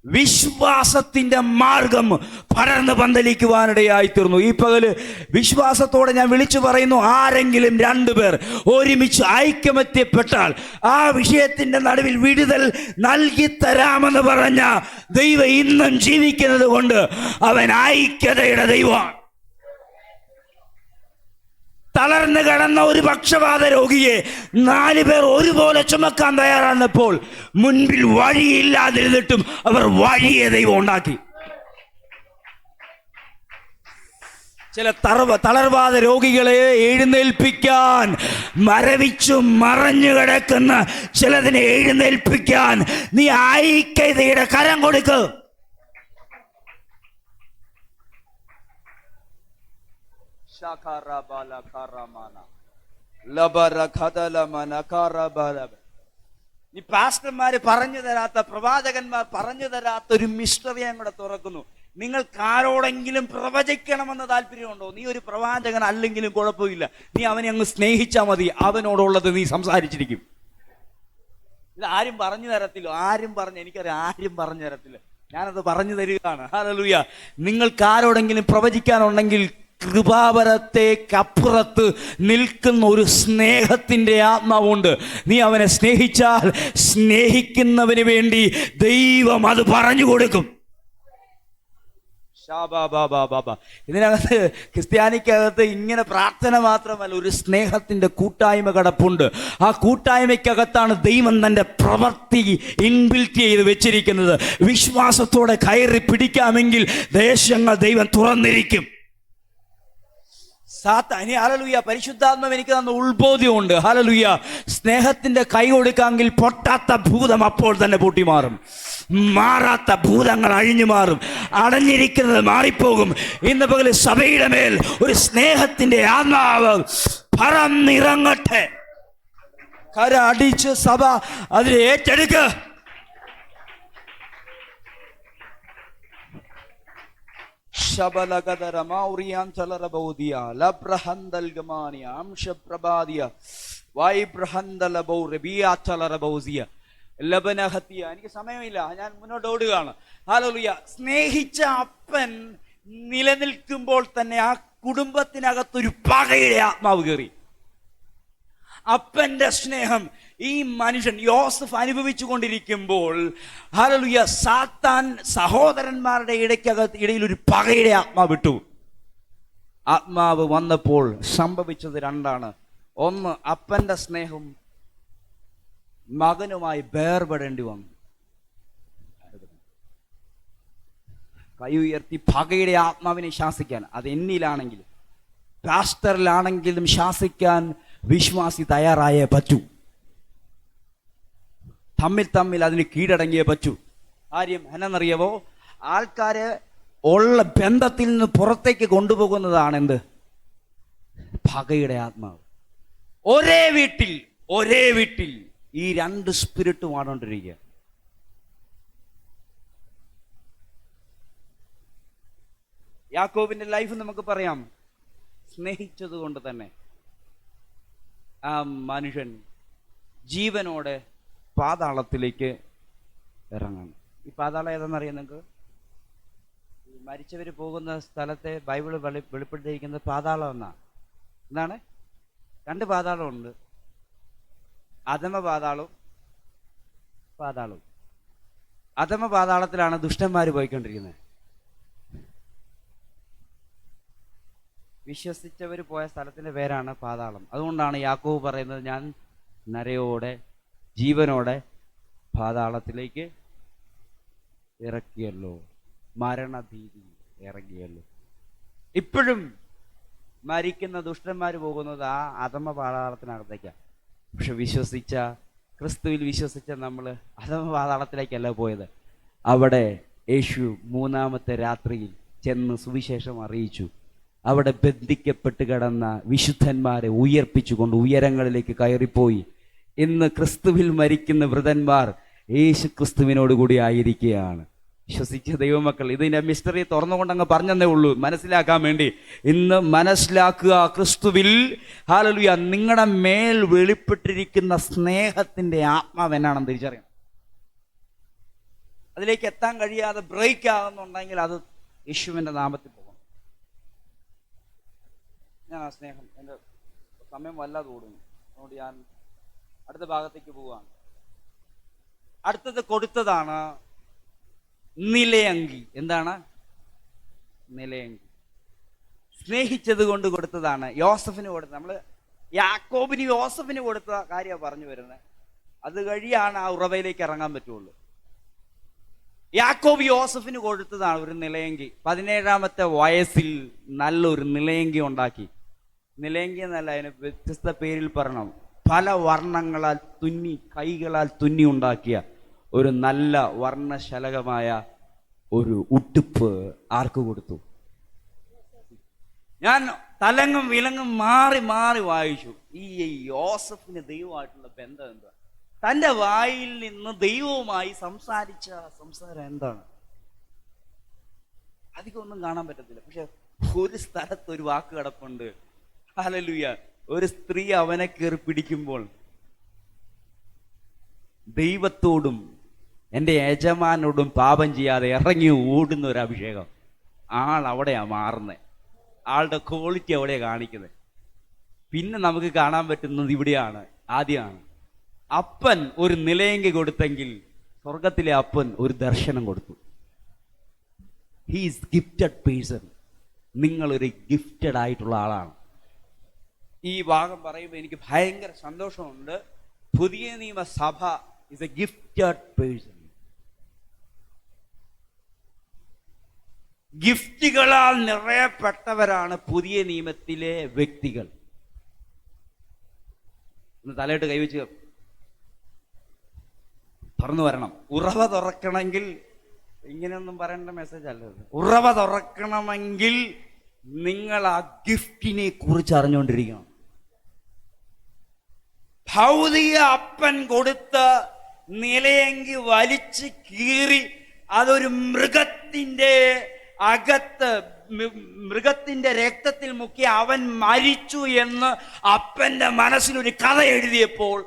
വിശ്വാസത്തിന്റെ മാർഗം പടർന്ന് പന്തലിക്കുവാനിടയായി തീർന്നു. ഈ പകല് വിശ്വാസത്തോടെ ഞാൻ വിളിച്ചു പറയുന്നു, ആരെങ്കിലും 2 പേർ ഒരുമിച്ച് ഐക്യമത്യപ്പെട്ടാൽ ആ വിഷയത്തിന്റെ നടുവിൽ വിടുതൽ നൽകി തരാമെന്ന് പറഞ്ഞ ദൈവം ഇന്നും ജീവിക്കുന്നത് കൊണ്ട് അവൻ ഐക്യതയുടെ ദൈവമാണ്. തളർന്നു കിടന്ന ഒരു പക്ഷപാത രോഗിയെ 4 പേർ ഒരുപോലെ ചുമക്കാൻ തയ്യാറാണെന്നപ്പോൾ മുൻപിൽ വഴിയില്ലാതിരുന്നിട്ടും അവർ വഴിയെ ദൈവം ഉണ്ടാക്കി. ചില തളർവാദ രോഗികളെ എഴുന്നേൽപ്പിക്കാൻ, മരവിച്ചും മറഞ്ഞു കിടക്കുന്ന ചിലതിനെ എഴുന്നേൽപ്പിക്കാൻ നീ ഐക്യതയുടെ കരം കൊടുക്ക്. ഈ പാസ്റ്റർമാര് പറഞ്ഞു തരാത്ത, പ്രവാചകന്മാർ പറഞ്ഞു തരാത്ത ഒരു മിസ്റ്ററി കൂടെ തുറക്കുന്നു. നിങ്ങൾക്ക് ആരോടെങ്കിലും പ്രവചിക്കണമെന്ന് താല്പര്യമുണ്ടോ? നീ ഒരു പ്രവാചകൻ അല്ലെങ്കിലും കുഴപ്പമില്ല, നീ അവനെ അങ്ങ് സ്നേഹിച്ചാൽ മതി, അവനോടുള്ളത് നീ സംസാരിച്ചിരിക്കും. ഇത് ആരും പറഞ്ഞു തരത്തില്ല. എനിക്കറിയാം, ആരും പറഞ്ഞു തരത്തില്ല. ഞാനത് പറഞ്ഞു തരികയാണ്. ഹല്ലേലൂയ. നിങ്ങൾക്ക് ആരോടെങ്കിലും പ്രവചിക്കാനുണ്ടെങ്കിൽ കൃപാവരത്തേക്കപ്പുറത്ത് നിൽക്കുന്ന ഒരു സ്നേഹത്തിന്റെ ആത്മാവുണ്ട്. നീ അവനെ സ്നേഹിച്ചാൽ സ്നേഹിക്കുന്നവന് വേണ്ടി ദൈവം അത് പറഞ്ഞു കൊടുക്കും. ഇതിനകത്ത് ക്രിസ്ത്യാനിക്കകത്ത് ഇങ്ങനെ പ്രാർത്ഥന മാത്രമല്ല, ഒരു സ്നേഹത്തിന്റെ കൂട്ടായ്മ കിടപ്പുണ്ട്. ആ കൂട്ടായ്മയ്ക്കകത്താണ് ദൈവം തന്റെ പ്രവൃത്തി ഇൻബിൽറ്റ് ചെയ്ത് വെച്ചിരിക്കുന്നത്. വിശ്വാസത്തോടെ കയറി പിടിക്കാമെങ്കിൽ ദേശങ്ങൾ ദൈവം തുറന്നിരിക്കും. ഹല്ലേലൂയ. പരിശുദ്ധാത്മാവ് എനിക്ക് തന്ന ഉത്ബോധ്യമുണ്ട്. ഹല്ലേലൂയ. സ്നേഹത്തിന്റെ കൈ കൊടുക്കാമെങ്കിൽ പൊട്ടാത്ത ഭൂതം അപ്പോൾ തന്നെ പൊട്ടിമാറും. മാറാത്ത ഭൂതങ്ങൾ അഴിഞ്ഞു മാറും. അടഞ്ഞിരിക്കുന്നത് മാറിപ്പോകും. ഇന്ന് പകൽ സഭയുടെ മേൽ ഒരു സ്നേഹത്തിന്റെ ആത്മാവ് പറന്നിറങ്ങട്ടെ. കര അടിച്ച് സഭ അതിനെ ഏറ്റെടുക്ക. എനിക്ക് സമയമില്ല, ഞാൻ മുന്നോട്ട് ഓടുകയാണ്. ഹല്ലേലൂയ. സ്നേഹിച്ച അപ്പൻ നിലനിൽക്കുമ്പോൾ തന്നെ ആ കുടുംബത്തിനകത്തൊരു പകയുടെ ആത്മാവ് കയറി. അപ്പന്റെ സ്നേഹം ഈ മനുഷ്യൻ യോസഫ് അനുഭവിച്ചു കൊണ്ടിരിക്കുമ്പോൾ ഹല്ലേലൂയ, സാത്താൻ സഹോദരന്മാരുടെ ഇടയിൽ ഒരു പകയുടെ ആത്മാവ് വിട്ടു. ആത്മാവ് വന്നപ്പോൾ സംഭവിച്ചത് രണ്ടാണ്. ഒന്ന്, അപ്പന്റെ സ്നേഹം മകനുമായി വേർപെടേണ്ടി വന്നു. കൈ ഉയർത്തി പകയുടെ ആത്മാവിനെ ശാസിക്കാൻ, അത് എന്നിലാണെങ്കിലും പാസ്റ്ററിലാണെങ്കിലും ശാസിക്കാൻ വിശ്വാസി തയ്യാറായേ പറ്റൂ. തമ്മിൽ അതിന് കീഴടങ്ങിയേ പറ്റൂ. കാര്യം എന്നറിയാവോ, ആൾക്കാരെ ഉള്ള ബന്ധത്തിൽ നിന്ന് പുറത്തേക്ക് കൊണ്ടുപോകുന്നതാണ് എന്ത്? പകയുടെ ആത്മാവ്. ഒരേ വീട്ടിൽ ഈ രണ്ട് സ്പിരിറ്റും ആണോണ്ടിരിക്കുക. യാക്കോബിന്റെ ലൈഫ് നമുക്ക് പറയാം. സ്നേഹിച്ചത് കൊണ്ട് തന്നെ ആ മനുഷ്യൻ ജീവനോടെ പാതാളത്തിലേക്ക് ഇറങ്ങണം. ഈ പാതാളം ഏതാണെന്നറിയാം നിങ്ങൾക്ക്? മരിച്ചവർ പോകുന്ന സ്ഥലത്തെ ബൈബിള് വെളിപ്പെടുത്തിയിരിക്കുന്നത് പാതാളം എന്താണ്? രണ്ട് പാതാളമുണ്ട്, അധമ പാതാളവും പാതാളവും. അധമ പാതാളത്തിലാണ് ദുഷ്ടന്മാർ പോയിക്കൊണ്ടിരിക്കുന്നത്. വിശ്വസിച്ചവർ പോയ സ്ഥലത്തിന്റെ പേരാണ് പാതാളം. അതുകൊണ്ടാണ് യാക്കോബ് പറയുന്നത്, ഞാൻ നരയോടെ ജീവനോടെ പാതാളത്തിലേക്ക് ഇറക്കിയല്ലോ, മരണഭീതി ഇറങ്ങിയല്ലോ. ഇപ്പോഴും മരിക്കുന്ന ദുഷ്ടന്മാർ പോകുന്നത് ആ അധമ പാതാളത്തിനകത്തേക്കാണ്. പക്ഷെ ക്രിസ്തുവിൽ വിശ്വസിച്ച നമ്മൾ അധമ പാതാളത്തിലേക്കല്ല പോയത്. അവിടെ യേശു മൂന്നാമത്തെ രാത്രിയിൽ ചെന്ന് സുവിശേഷം അറിയിച്ചു. അവിടെ ബന്ധിക്കപ്പെട്ട് കിടന്ന വിശുദ്ധന്മാരെ ഉയർപ്പിച്ചുകൊണ്ട് ഉയരങ്ങളിലേക്ക് കയറിപ്പോയി. ഇന്ന് ക്രിസ്തുവിൽ മരിക്കുന്ന വൃതന്മാർ യേശു ക്രിസ്തുവിനോട് കൂടി ആയിരിക്കുകയാണ്. വിശ്വസിച്ച ദൈവമക്കൾ, ഇതിന്റെ മിസ്റ്ററി തുറന്നുകൊണ്ടങ്ങ് പറഞ്ഞതേ ഉള്ളൂ മനസ്സിലാക്കാൻ വേണ്ടി. ഇന്ന് മനസ്സിലാക്കുക, ക്രിസ്തുവിൽ ഹല്ലേലൂയ നിങ്ങളുടെ മേൽ വെളിപ്പെട്ടിരിക്കുന്ന സ്നേഹത്തിന്റെ ആത്മാവ് എന്നാണെന്ന് തിരിച്ചറിയണം. അതിലേക്ക് എത്താൻ കഴിയാതെ ബ്രേക്ക് ആകുന്നുണ്ടെങ്കിൽ അത് യേശുവിന്റെ നാമത്തിൽ പോകണം. ഞാൻ ആ സ്നേഹം, എൻ്റെ സമയം വല്ലാതെ ഓടുന്നു, അതുകൊണ്ട് ഞാൻ അടുത്ത ഭാഗത്തേക്ക് പോവുകയാണ്. അടുത്തത് കൊടുത്തതാണ് നിലയങ്കി. എന്താണ് നിലയങ്കി? സ്നേഹിച്ചത് കൊണ്ട് കൊടുത്തതാണ്. യോസഫിന് കൊടുത്തത്. നമ്മൾ യാക്കോബിന് യോസഫിന് കൊടുത്ത കാര്യമാണ് പറഞ്ഞു വരുന്നത്. അത് കഴിയാണ് ആ ഉറവയിലേക്ക് ഇറങ്ങാൻ പറ്റുള്ളൂ. യാക്കോബ് യോസഫിന് കൊടുത്തതാണ് ഒരു നിലയങ്കി. 17-ാമത്തെ വയസ്സിൽ നല്ലൊരു നിലയങ്കി ഉണ്ടാക്കി. നിലയങ്കി എന്നല്ല, അതിന് വ്യത്യസ്ത പേരിൽ പറയണം. പല വർണ്ണങ്ങളാൽ തുന്നി, കൈകളാൽ തുന്നി ഉണ്ടാക്കിയ ഒരു നല്ല വർണ്ണശലകമായ ഒരു ഉടുപ്പ് ആർക്ക് കൊടുത്തു? ഞാൻ തലങ്ങും വിലങ്ങും മാറി മാറി വായിച്ചു. ഈ യോസഫിന് ദൈവമായിട്ടുള്ള ബന്ധം എന്താ? തൻ്റെ വായിൽ നിന്ന് ദൈവവുമായി സംസാരിച്ച സംസാരം എന്താണ്? അധികം ഒന്നും കാണാൻ പറ്റത്തില്ല. പക്ഷെ ഒരു സ്ഥലത്ത് ഒരു വാക്ക് കിടപ്പുണ്ട്. ഹല്ലേലൂയ. ഒരു സ്ത്രീ അവനെ കയറി പിടിക്കുമ്പോൾ ദൈവത്തോടും എൻ്റെ യജമാനോടും പാപം ചെയ്യാതെ ഇറങ്ങി ഓടുന്ന ഒരു അഭിഷേകം. ആൾ അവിടെയാ മാറുന്നത്. ആളുടെ ക്വാളിറ്റി അവിടെയാ കാണിക്കുന്നത്. പിന്നെ നമുക്ക് കാണാൻ പറ്റുന്നത് ഇവിടെയാണ്. ആദ്യമാണ് അപ്പൻ ഒരു നിലയങ്കി കൊടുത്തെങ്കിൽ സ്വർഗത്തിലെ അപ്പൻ ഒരു ദർശനം കൊടുത്തു. He's gifted person. നിങ്ങളൊരു ഗിഫ്റ്റഡ് ആയിട്ടുള്ള ആളാണ്. ഈ ഭാഗം പറയുമ്പോൾ എനിക്ക് ഭയങ്കര സന്തോഷമുണ്ട്. പുതിയ നിയമസഭ ഇസ് എ ഗിഫ്റ്റഡ് പേഴ്സൺ. ഗിഫ്റ്റുകളാൽ നിറയപ്പെട്ടവരാണ് പുതിയ നിയമത്തിലെ വ്യക്തികൾ. ഒന്ന് തലയിട്ട് കൈവച്ച് തുറന്നു വരണം. ഉറവ തുറക്കണമെങ്കിൽ ഇങ്ങനെയൊന്നും പറയേണ്ട മെസ്സേജ് അല്ലത്. ഉറവ തുറക്കണമെങ്കിൽ നിങ്ങൾ ആ ഗിഫ്റ്റിനെ കുറിച്ച് അറിഞ്ഞുകൊണ്ടിരിക്കണം. ഭൗതിക അപ്പൻ കൊടുത്ത് നിലയെങ്കി വലിച്ച് കീറി അതൊരു മൃഗത്തിന്റെ അകത്ത് മൃഗത്തിന്റെ രക്തത്തിൽ മുക്കി അവൻ മരിച്ചു എന്ന് അപ്പന്റെ മനസ്സിലൊരു കഥ എഴുതിയപ്പോൾ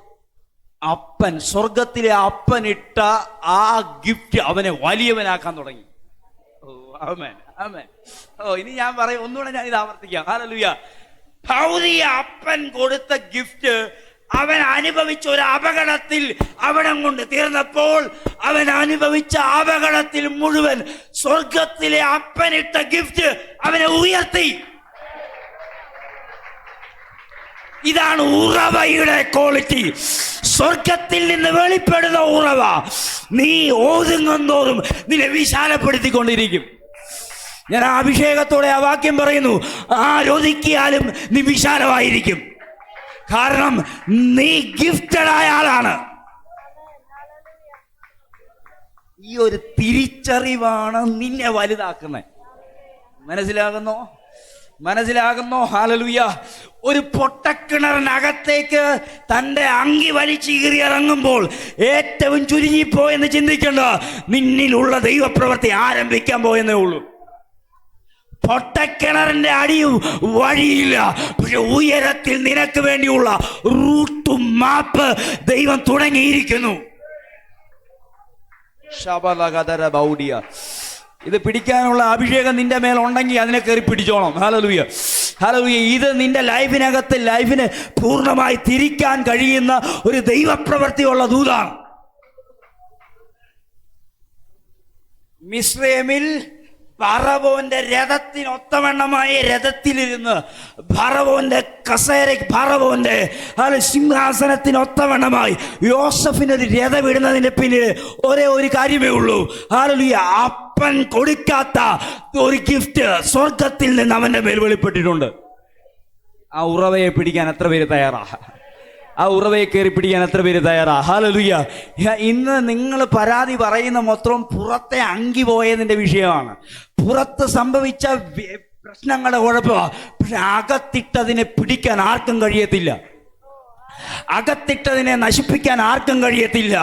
അപ്പൻ, സ്വർഗത്തിലെ അപ്പൻ ഇട്ട ആ ഗിഫ്റ്റ് അവനെ വലിയവനാക്കാൻ തുടങ്ങി. ഓ ആമേൻ, ആമേൻ. ഇനി ഞാൻ പറയും, ഒന്നുകൂടെ ഞാൻ ഇത് ആവർത്തിക്കാം. ഹല്ലേലൂയ. ഭൗതിക അപ്പൻ കൊടുത്ത ഗിഫ്റ്റ് അവൻ അനുഭവിച്ച ഒരു അപകടത്തിൽ അവിടം കൊണ്ട് തീർന്നപ്പോൾ അവൻ അനുഭവിച്ച അപകടത്തിൽ മുഴുവൻ സ്വർഗത്തിലെ അപ്പനിട്ട ഗിഫ്റ്റ് അവനെ ഉയർത്തി. ഇതാണ് ഉറവയുടെ ക്വാളിറ്റി. സ്വർഗത്തിൽ നിന്ന് വെളിപ്പെടുന്ന ഉറവ നീ ഓതുങ്ങും തോറും നിന്നെ വിശാലപ്പെടുത്തിക്കൊണ്ടിരിക്കും. ഞാൻ ആ അഭിഷേകത്തോടെ ആ വാക്യം പറയുന്നു, ആരൊതുക്കിയാലും നീ വിശാലമായിരിക്കും. കാരണം നീ ഗിഫ്റ്റഡ് ആയ ആളാണ്. ഈ ഒരു തിരിച്ചറിവാണ് നിന്നെ വലുതാക്കുന്നത്. മനസ്സിലാകുന്നോ? മനസ്സിലാകുന്നോ? ഹല്ലേലൂയ. ഒരു പൊട്ടക്കിണറിനകത്തേക്ക് തന്റെ അങ്കി വലിച്ചു കീറി ഇറങ്ങുമ്പോൾ ഏറ്റവും ചുരുങ്ങിപ്പോയെന്ന് ചിന്തിക്കേണ്ട, നിന്നിലുള്ള ദൈവപ്രവൃത്തി ആരംഭിക്കാൻ പോയെന്നേ ഉള്ളൂ. പൊട്ടക്കിണറിന്റെ അടിയും വഴിയില്ല, പക്ഷെ ഉയരത്തിൽ നിനക്ക് വേണ്ടിയുള്ള റൂട്ടും മാപ്പ് ദൈവം തുടങ്ങിയിരിക്കുന്നു. ഇത് പിടിക്കാനുള്ള അഭിഷേകം നിന്റെ മേൽ ഉണ്ടെങ്കിൽ അതിനെ കയറി പിടിച്ചോണം. Hallelujah, hallelujah. ഇത് നിന്റെ ലൈഫിനെ പൂർണ്ണമായി തിരിക്കാൻ കഴിയുന്ന ഒരു ദൈവപ്രവൃത്തിയുള്ള ദൂതാണ്. മിസ്രൈമിൽ ഫറവോന്റെ രഥത്തിനൊത്തവണ്ണമായ രഥത്തിലിരുന്ന് ഫറവോന്റെ ഫറവോന്റെ സിംഹാസനത്തിനൊത്തവണ്ണമായി യോസഫിനൊരു രഥം ഇടുന്നതിന്റെ പിന്നിൽ ഒരേ ഒരു കാര്യമേ ഉള്ളൂ. ഹല്ലേലൂയ. അപ്പൻ കൊടുക്കാത്ത ഒരു ഗിഫ്റ്റ് സ്വർഗത്തിൽ നിന്ന് അവന്റെ മേൽ വെളിപ്പെട്ടിട്ടുണ്ട്. ആ ഉറവയെ പിടിക്കാൻ എത്ര പേര് തയ്യാറാ? ആ ഉറവയെ കയറി പിടിക്കാൻ എത്ര പേര് തയ്യാറാ? ഹല്ലേലൂയ. ഇന്ന് നിങ്ങൾ പരാതി പറയുന്ന മൊത്തം പുറത്തെ അങ്കി പോയതിന്റെ വിഷയമാണ്. പുറത്ത് സംഭവിച്ച പ്രശ്നങ്ങളുടെ കുഴപ്പമാണ്. പക്ഷെ അകത്തിട്ടതിനെ പിടിക്കാൻ ആർക്കും കഴിയത്തില്ല. അകത്തിട്ടതിനെ നശിപ്പിക്കാൻ ആർക്കും കഴിയത്തില്ല.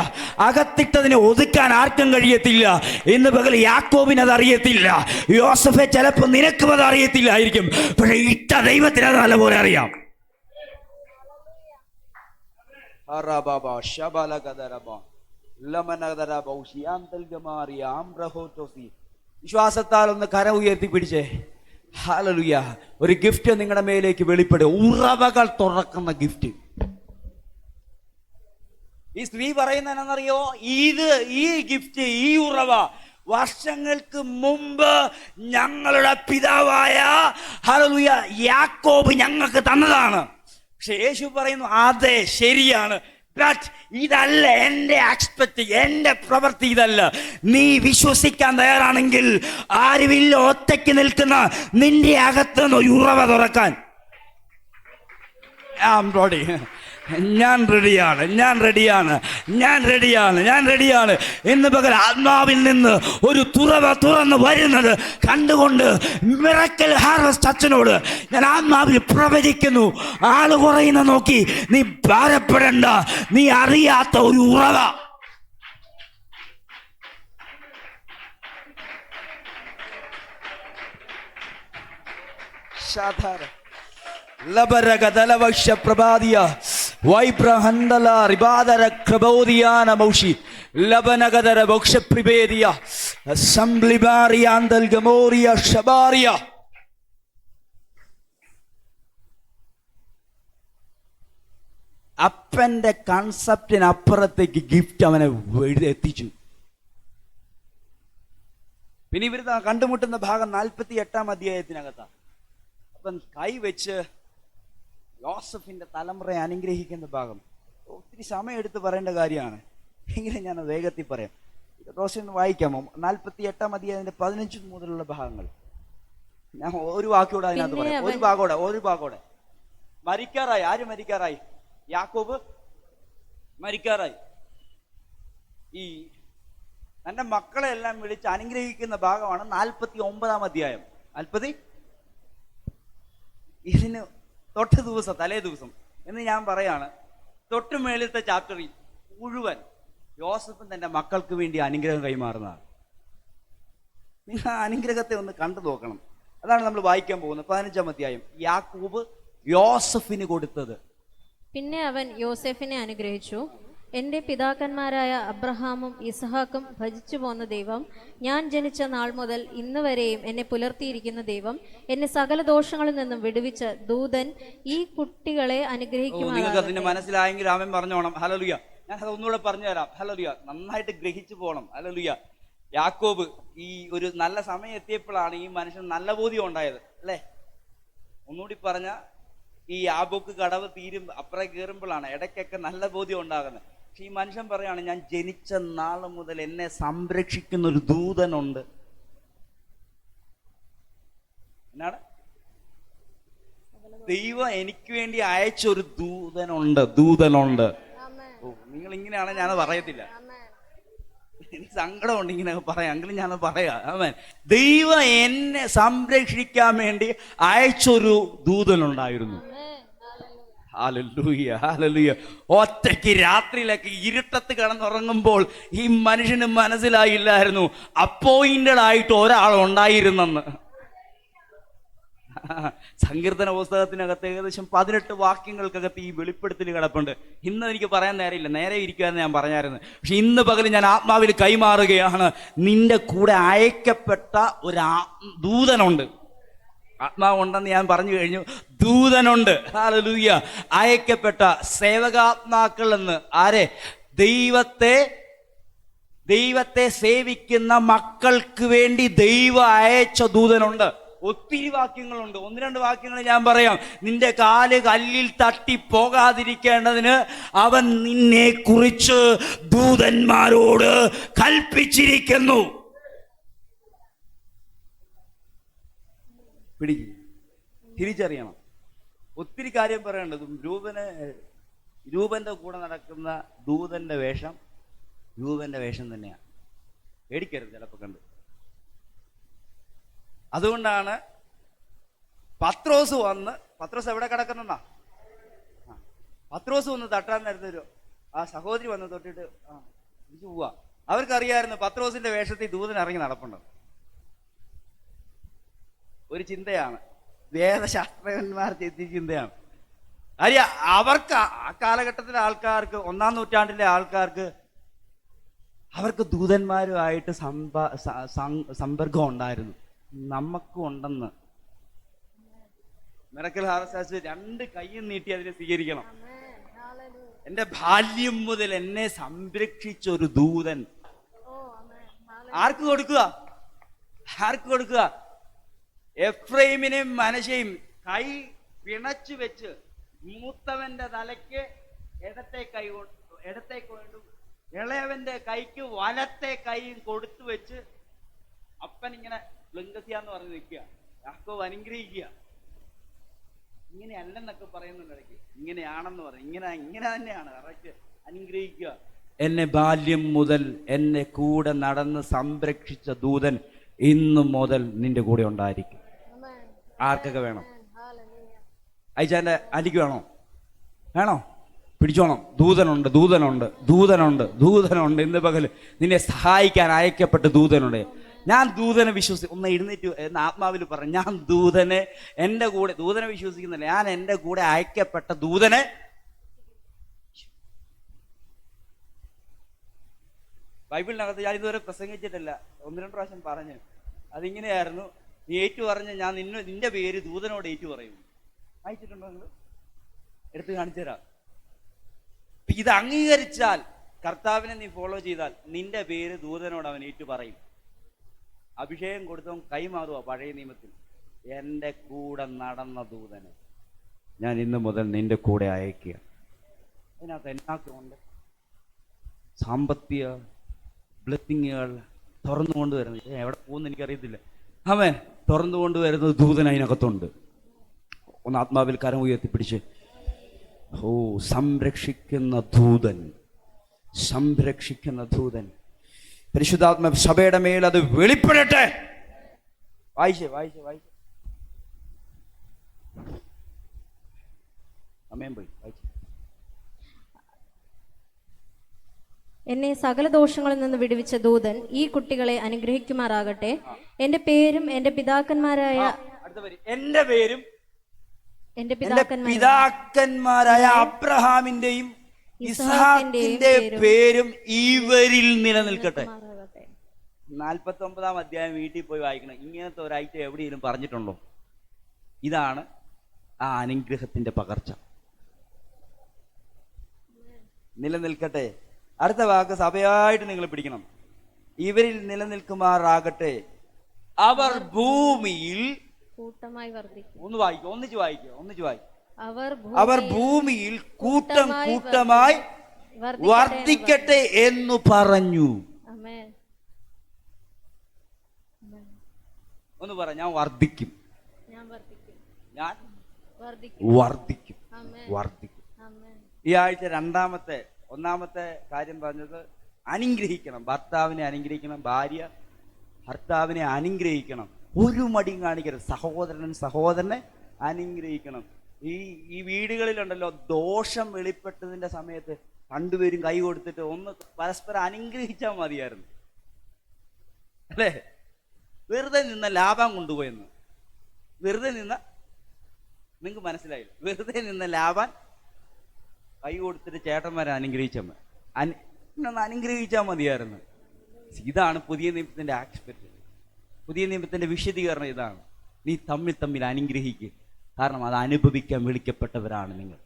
അകത്തിട്ടതിനെ ഒതുക്കാൻ ആർക്കും കഴിയത്തില്ല. ഇന്ന് പകൽ യാക്കോബിന് അത് അറിയത്തില്ല. യോസഫെ ചിലപ്പോൾ നിനക്കും അത് അറിയത്തില്ലായിരിക്കും. പക്ഷെ ഇട്ട ദൈവത്തിന് അത് നല്ലപോലെ അറിയാം. വിശ്വാസത്താൽ ഒന്ന് കര ഉയർത്തി പിടിച്ചേ. ഹല്ലേലൂയ. ഒരു ഗിഫ്റ്റ് നിങ്ങളുടെ മേലേക്ക് വെളിപ്പെടും. ഉറവകൾ തുറക്കുന്ന ഗിഫ്റ്റ്. ഈ സ്ത്രീ പറയുന്നതെന്നറിയോ? ഈ ഗിഫ്റ്റ്, ഈ ഉറവ വർഷങ്ങൾക്ക് മുമ്പ് ഞങ്ങളുടെ പിതാവായ ഹല്ലേലൂയ യാക്കോബ് ഞങ്ങൾക്ക് തന്നതാണ്. പക്ഷെ യേശു പറയുന്നു, അതെ ശരിയാണ്, ബട്ട് ഇതല്ല എന്റെ എന്റെ പ്രവൃത്തി, ഇതല്ല. നീ വിശ്വസിക്കാൻ തയ്യാറാണെങ്കിൽ ആരുമില്ല ഒറ്റയ്ക്ക് നിൽക്കുന്ന നിന്റെ അകത്തുനിന്ന് ഒരു ഉറവ തുറക്കാൻ. ഞാൻ റെഡിയാണ്. ഇന്ന് പകൽ ആത്മാവിൽ നിന്ന് ഒരു തുറവ തുറന്ന് വരുന്നത് കണ്ടുകൊണ്ട് മിറക്കൽ ഹാർവസ്റ്റ് അച്ഛനോട് ഞാൻ ആത്മാവിൽ പ്രവചിക്കുന്നു. ആള് കുറയുന്ന നോക്കി നീ ഭാരപ്പെടണ്ട. നീ അറിയാത്ത ഒരു ഉറവ സാധാരണ ലബരഗദലവക്ഷ പ്രഭാതിയ വൈബ്രഹന്തല റിബാദര ക്രബോദിയാന മൗഷി ലബനഗദര വക്ഷ പ്രിബേദിയ സംബ്ലിബാരിയാന്തൽ ഗമോറിയ ഷബാരിയ. അപ്പന്റെ കൺസെപ്റ്റിനപ്പുറത്തേക്ക് ഗിഫ്റ്റ് അവനെ എത്തിച്ചു. പിന്നെ ഇവർ കണ്ടുമുട്ടുന്ന ഭാഗം 48 അധ്യായത്തിനകത്താണ്. അപ്പം കൈവച്ച് യോസഫിന്റെ തലമുറയെ അനുഗ്രഹിക്കുന്ന ഭാഗം ഒത്തിരി സമയം എടുത്ത് പറയേണ്ട കാര്യമാണ്. എങ്കിലും ഞാൻ വേഗത്തിൽ പറയാം. റോഷൻ വായിക്കാമോ? 48 അധ്യായത്തിന്റെ 15 മുതലുള്ള ഭാഗങ്ങൾ. ഞാൻ ഒരു വാക്കിയോടെ അതിനകത്ത് പറയാം. ഒരു ഭാഗോടെ മരിക്കാറായി. ആര് മരിക്കാറായി? യാക്കോബ് മരിക്കാറായി. ഈ തന്റെ മക്കളെ എല്ലാം വിളിച്ച് അനുഗ്രഹിക്കുന്ന ഭാഗമാണ് 49 അധ്യായം. ഇതിന് തലേ ദിവസം എന്ന് ഞാൻ പറയാണ്, തൊട്ട് മേളിലത്തെ ചാപ്റ്ററിൽ മുഴുവൻ യോസഫും തന്റെ മക്കൾക്ക് വേണ്ടി അനുഗ്രഹം കൈമാറുന്നതാണ്. നിങ്ങൾ ആ അനുഗ്രഹത്തെ ഒന്ന് കണ്ടു നോക്കണം. അതാണ് നമ്മൾ വായിക്കാൻ പോകുന്നത്. 15-ാം അധ്യായം. യാക്കോബ് യോസഫിന് കൊടുത്തത്. പിന്നെ അവൻ യോസേഫിനെ അനുഗ്രഹിച്ചു. എന്റെ പിതാക്കന്മാരായ അബ്രഹാമും ഇസ്ഹാക്കും ഭജിച്ചു പോന്ന ദൈവം, ഞാൻ ജനിച്ച നാൾ മുതൽ ഇന്ന് വരെയും എന്നെ പുലർത്തിയിരിക്കുന്ന ദൈവം, എന്നെ സകല ദോഷങ്ങളിൽ നിന്നും വിടുവിച്ച ദൂതൻ ഈ കുട്ടികളെ നിങ്ങൾക്ക് അനുഗ്രഹിക്കുമാറാകട്ടെ. അതിന് മനസ്സിലായെങ്കിൽ ആമേൻ പറഞ്ഞോണം. ഹല്ലേലൂയ. ഞാൻ അത് ഒന്നുകൂടെ പറഞ്ഞു തരാം. ഹല്ലേലൂയ. നന്നായിട്ട് ഗ്രഹിച്ചു പോകണം. ഹല്ലേലൂയ. യാക്കോബ് ഈ ഒരു നല്ല സമയം എത്തിയപ്പോഴാണ് ഈ മനുഷ്യൻ നല്ല ബോധ്യം ഉണ്ടായത്, അല്ലേ? ഒന്നുകൂടി പറഞ്ഞ ഈ യാബോക്ക് കടവ് അപ്പുറം കയറുമ്പോഴാണ് ഇടയ്ക്കൊക്കെ നല്ല ബോധ്യം ഉണ്ടാകുന്നത്. പക്ഷെ ഈ മനുഷ്യൻ പറയാണ്, ഞാൻ ജനിച്ച നാൾ മുതൽ എന്നെ സംരക്ഷിക്കുന്ന ഒരു ദൂതനുണ്ട്. എന്നാണ്? ദൈവം എനിക്ക് വേണ്ടി അയച്ചൊരു ദൂതനുണ്ട്. ഓ, നിങ്ങൾ ഇങ്ങനെയാണ് ഞാനത് പറയത്തില്ല. എനിക്ക് സങ്കടമുണ്ട് ഇങ്ങനെ പറയാം, എങ്കിലും ഞാനത് പറയാം. ആമേൻ. ദൈവം എന്നെ സംരക്ഷിക്കാൻ വേണ്ടി അയച്ചൊരു ദൂതനുണ്ടായിരുന്നു. Hallelujah, hallelujah. ഒറ്റയ്ക്ക് രാത്രിയിലൊക്കെ ഇരുട്ടത്ത് കിടന്നുറങ്ങുമ്പോൾ ഈ മനുഷ്യന് മനസ്സിലായില്ലായിരുന്നു അപ്പോയിന്റഡ് ആയിട്ട് ഒരാൾ ഉണ്ടായിരുന്നെന്ന്. സങ്കീർത്തന പുസ്തകത്തിനകത്ത് ഏകദേശം 18 വാക്യങ്ങൾക്കകത്ത് ഈ വെളിപ്പെടുത്തൽ കിടപ്പുണ്ട്. ഇന്ന് എനിക്ക് പറയാൻ നേരമില്ല, നേരെ ഇരിക്കുമെന്ന് ഞാൻ പറഞ്ഞായിരുന്നു. പക്ഷെ ഇന്ന് പകൽ ഞാൻ ആത്മാവിൽ കൈമാറുകയാണ്, നിന്റെ കൂടെ അയക്കപ്പെട്ട ഒരു ദൂതനുണ്ട്. ആത്മാവുണ്ടെന്ന് ഞാൻ പറഞ്ഞു കഴിഞ്ഞു. ദൂതനുണ്ട്. ഹല്ലേലൂയ. അയക്കപ്പെട്ട സേവകാത്മാക്കൾ എന്ന് ആരെ? ദൈവത്തെ സേവിക്കുന്ന മക്കൾക്ക് വേണ്ടി ദൈവം അയച്ച ദൂതനുണ്ട്. ഒത്തിരി വാക്യങ്ങളുണ്ട്. 1-2 വാക്യങ്ങൾ ഞാൻ പറയാം. നിന്റെ കാല് കല്ലിൽ തട്ടി പോകാതിരിക്കേണ്ടതിന് അവൻ നിന്നെ കുറിച്ച് ദൂതന്മാരോട് കൽപ്പിച്ചിരിക്കുന്നു. തിരിച്ചറിയണം. ഒത്തിരി കാര്യം പറയേണ്ടതും. രൂപന്റെ കൂടെ നടക്കുന്ന ദൂതന്റെ വേഷം രൂപന്റെ വേഷം തന്നെയാണ്. പേടിക്കരുത് ചിലപ്പോൾ കണ്ട്. അതുകൊണ്ടാണ് പത്രോസ് എവിടെ കിടക്കുന്നാ? പത്രോസ് വന്ന് തട്ടാൻ നേരത്തെ ആ സഹോദരി വന്ന് തൊട്ടിട്ട് തിരിച്ചു പോവാ. അവർക്കറിയായിരുന്നു പത്രോസിന്റെ വേഷത്തിൽ ദൂതൻ ഇറങ്ങി നടപ്പുണ്ടെന്ന്. ഒരു ചിന്തയാണ്, വേദശാസ്ത്രജ്ഞന്മാർ ചിന്തയാണ്. അറിയാം, അവർക്ക് ആ കാലഘട്ടത്തിലെ ആൾക്കാർക്ക്, 1-ാം നൂറ്റാണ്ടിലെ ആൾക്കാർക്ക്, അവർക്ക് ദൂതന്മാരുമായിട്ട് സമ്പർക്കം ഉണ്ടായിരുന്നു. നമുക്കും ഉണ്ടെന്ന്. മിറക്കിൾ ഹാർവസ്റ്റ് 2 കൈയും നീട്ടി അതിനെ സ്വീകരിക്കണം. എന്റെ ബാല്യം മുതൽ എന്നെ സംരക്ഷിച്ച ഒരു ദൂതൻ. ആർക്ക് കൊടുക്കുക? എഫ്രൈമിനെയും മനശ്ശെയും കൈ പിണച്ചു വെച്ച് മൂത്തവന്റെ തലയ്ക്ക് ഇടത്തെ കൊണ്ടും ഇളയവന്റെ കൈക്ക് വലത്തെ കൈയും കൊടുത്തു വെച്ച് അപ്പൻ ഇങ്ങനെ ബ്ലിങ്കസിയാന്ന് പറഞ്ഞ് നിൽക്കുക. യാക്കോബ് അനുഗ്രഹിക്കുക. ഇങ്ങനെയല്ലെന്നൊക്കെ പറയുന്നുണ്ട് ഇടയ്ക്ക്. ഇങ്ങനെയാണെന്ന് പറയും. ഇങ്ങനെ തന്നെയാണ് കറക്റ്റ്. അനുഗ്രഹിക്കുക. എന്നെ ബാല്യം മുതൽ എന്നെ കൂടെ നടന്ന് സംരക്ഷിച്ച ദൂതൻ ഇന്നു മുതൽ നിന്റെ കൂടെ ഉണ്ടായിരിക്കും. ആർക്കൊക്കെ വേണം? അയച്ചാന്റെ അലിക്ക് വേണോ? പിടിച്ചോണം. ദൂതനുണ്ട്. ഇന്ന് പകൽ നിന്നെ സഹായിക്കാൻ അയക്കപ്പെട്ട ദൂതനുണ്ട്. ഞാൻ ദൂതനെ ഒന്ന് എഴുന്നേറ്റ് എന്ന് ആത്മാവിൽ പറഞ്ഞു. ഞാൻ ദൂതനെ വിശ്വസിക്കുന്നില്ല. ഞാൻ എൻ്റെ കൂടെ അയക്കപ്പെട്ട ദൂതനെ ബൈബിളിനകത്ത് ഞാൻ ഇതുവരെ പ്രസംഗിച്ചിട്ടില്ല. 1-2 പ്രാവശ്യം പറഞ്ഞു. അതിങ്ങനെയായിരുന്നു, നീ ഏറ്റു പറഞ്ഞ് ഞാൻ നിന്റെ പേര് ദൂതനോട് ഏറ്റു പറയും. അയച്ചിട്ടുണ്ടോ? നിങ്ങൾ എടുത്ത് കാണിച്ചു തരാം. ഇത് അംഗീകരിച്ചാൽ, കർത്താവിനെ നീ ഫോളോ ചെയ്താൽ, നിന്റെ പേര് ദൂതനോട് അവൻ ഏറ്റു പറയും. അഭിഷേകം കൊടുത്തവൻ കൈമാറുക. പഴയ നിയമത്തിൽ എൻ്റെ കൂടെ നടന്ന ദൂതനെ ഞാൻ ഇന്ന് മുതൽ നിന്റെ കൂടെ അയക്കുക. അതിനകത്ത് എന്നാക്കുണ്ട്? സാമ്പത്തിക ബ്ലെസ്സിങ്ങുകൾ തുറന്നുകൊണ്ടുവരുന്നത്. എവിടെ പോകുന്നു എനിക്കറിയത്തില്ല. അവൻ തുറന്നുകൊണ്ടുവരുന്നത് ദൂതൻ അതിനകത്തുണ്ട്. ഒന്ന് ആത്മാവിൽ കരം ഉയർത്തിപ്പിടിച്ച്, സംരക്ഷിക്കുന്ന ദൂതൻ പരിശുദ്ധാത്മ സഭയുടെ മേൽ അത് വെളിപ്പെടട്ടെ. വായിച്ചേ. സമയം പോയി. വായിച്ചേ. എന്നെ സകല ദോഷങ്ങളിൽ നിന്ന് വിടുവിച്ച ദൂതൻ ഈ കുട്ടികളെ അനുഗ്രഹിക്കുമാറാകട്ടെ. എന്റെ പേരും എന്റെ പിതാക്കന്മാരായ എന്റെ പേരും എന്റെ പിതാക്കന്മാരായ അബ്രഹാമിന്റെയും ഇസ്ഹാക്കിന്റെ പേരും ഇവരിൽ നിലനിൽക്കട്ടെ. 49-ാം അധ്യായം വീട്ടിൽ പോയി വായിക്കണം. ഇങ്ങനത്തെ ഒരാഴ്ച എവിടെയെങ്കിലും പറഞ്ഞിട്ടുണ്ടോ? ഇതാണ് ആ അനുഗ്രഹത്തിന്റെ പകർച്ച. നിലനിൽക്കട്ടെ. അടുത്ത വാക്ക് സഭയായിട്ട് നിങ്ങൾ പിടിക്കണം. ഇവരിൽ നിലനിൽക്കുമാറാകട്ടെ. അവർ ഭൂമിയിൽ കൂട്ടമായി വർദ്ധിക്കും. ഒന്ന് വായിക്കും, ഒന്നിച്ച് വായിക്കും. അവർ ഭൂമിയിൽ കൂട്ടം കൂട്ടമായി വർദ്ധിക്കട്ടെ എന്ന് പറഞ്ഞു. ഒന്ന് പറ, ഞാൻ വർദ്ധിക്കും. ഈ ആഴ്ച ഒന്നാമത്തെ കാര്യം പറഞ്ഞത് അനുഗ്രഹിക്കണം. ഭർത്താവിനെ അനുഗ്രഹിക്കണം, ഭാര്യ ഭർത്താവിനെ അനുഗ്രഹിക്കണം. ഒരു മടിയും കാണിക്കരുത്. സഹോദരനെ അനുഗ്രഹിക്കണം. ഈ വീടുകളിലുണ്ടല്ലോ, ദോഷം വെളിപ്പെട്ടതിന്റെ സമയത്ത് രണ്ടുപേരും കൈ കൊടുത്തിട്ട് ഒന്ന് പരസ്പരം അനുഗ്രഹിച്ചാൽ മതിയായിരുന്നു, അല്ലേ? വെറുതെ നിന്ന ലാഭം കൊണ്ടുപോയെന്ന്. നിങ്ങൾക്ക് മനസ്സിലായില്ല? വെറുതെ നിന്ന ലാഭം കൈ കൊടുത്തിട്ട് ചേട്ടന്മാരെ അനുഗ്രഹിച്ചമ്മ അനുഗ്രഹിച്ചാൽ മതിയായിരുന്നു. ഇതാണ് പുതിയ നിയമത്തിന്റെ ആസ്പെക്ട്. പുതിയ നിയമത്തിന്റെ വിശദീകരണം ഇതാണ്. നീ തമ്മിൽ അനുഗ്രഹിക്കുക. കാരണം അത് അനുഭവിക്കാൻ വിളിക്കപ്പെട്ടവരാണ് നിങ്ങൾ.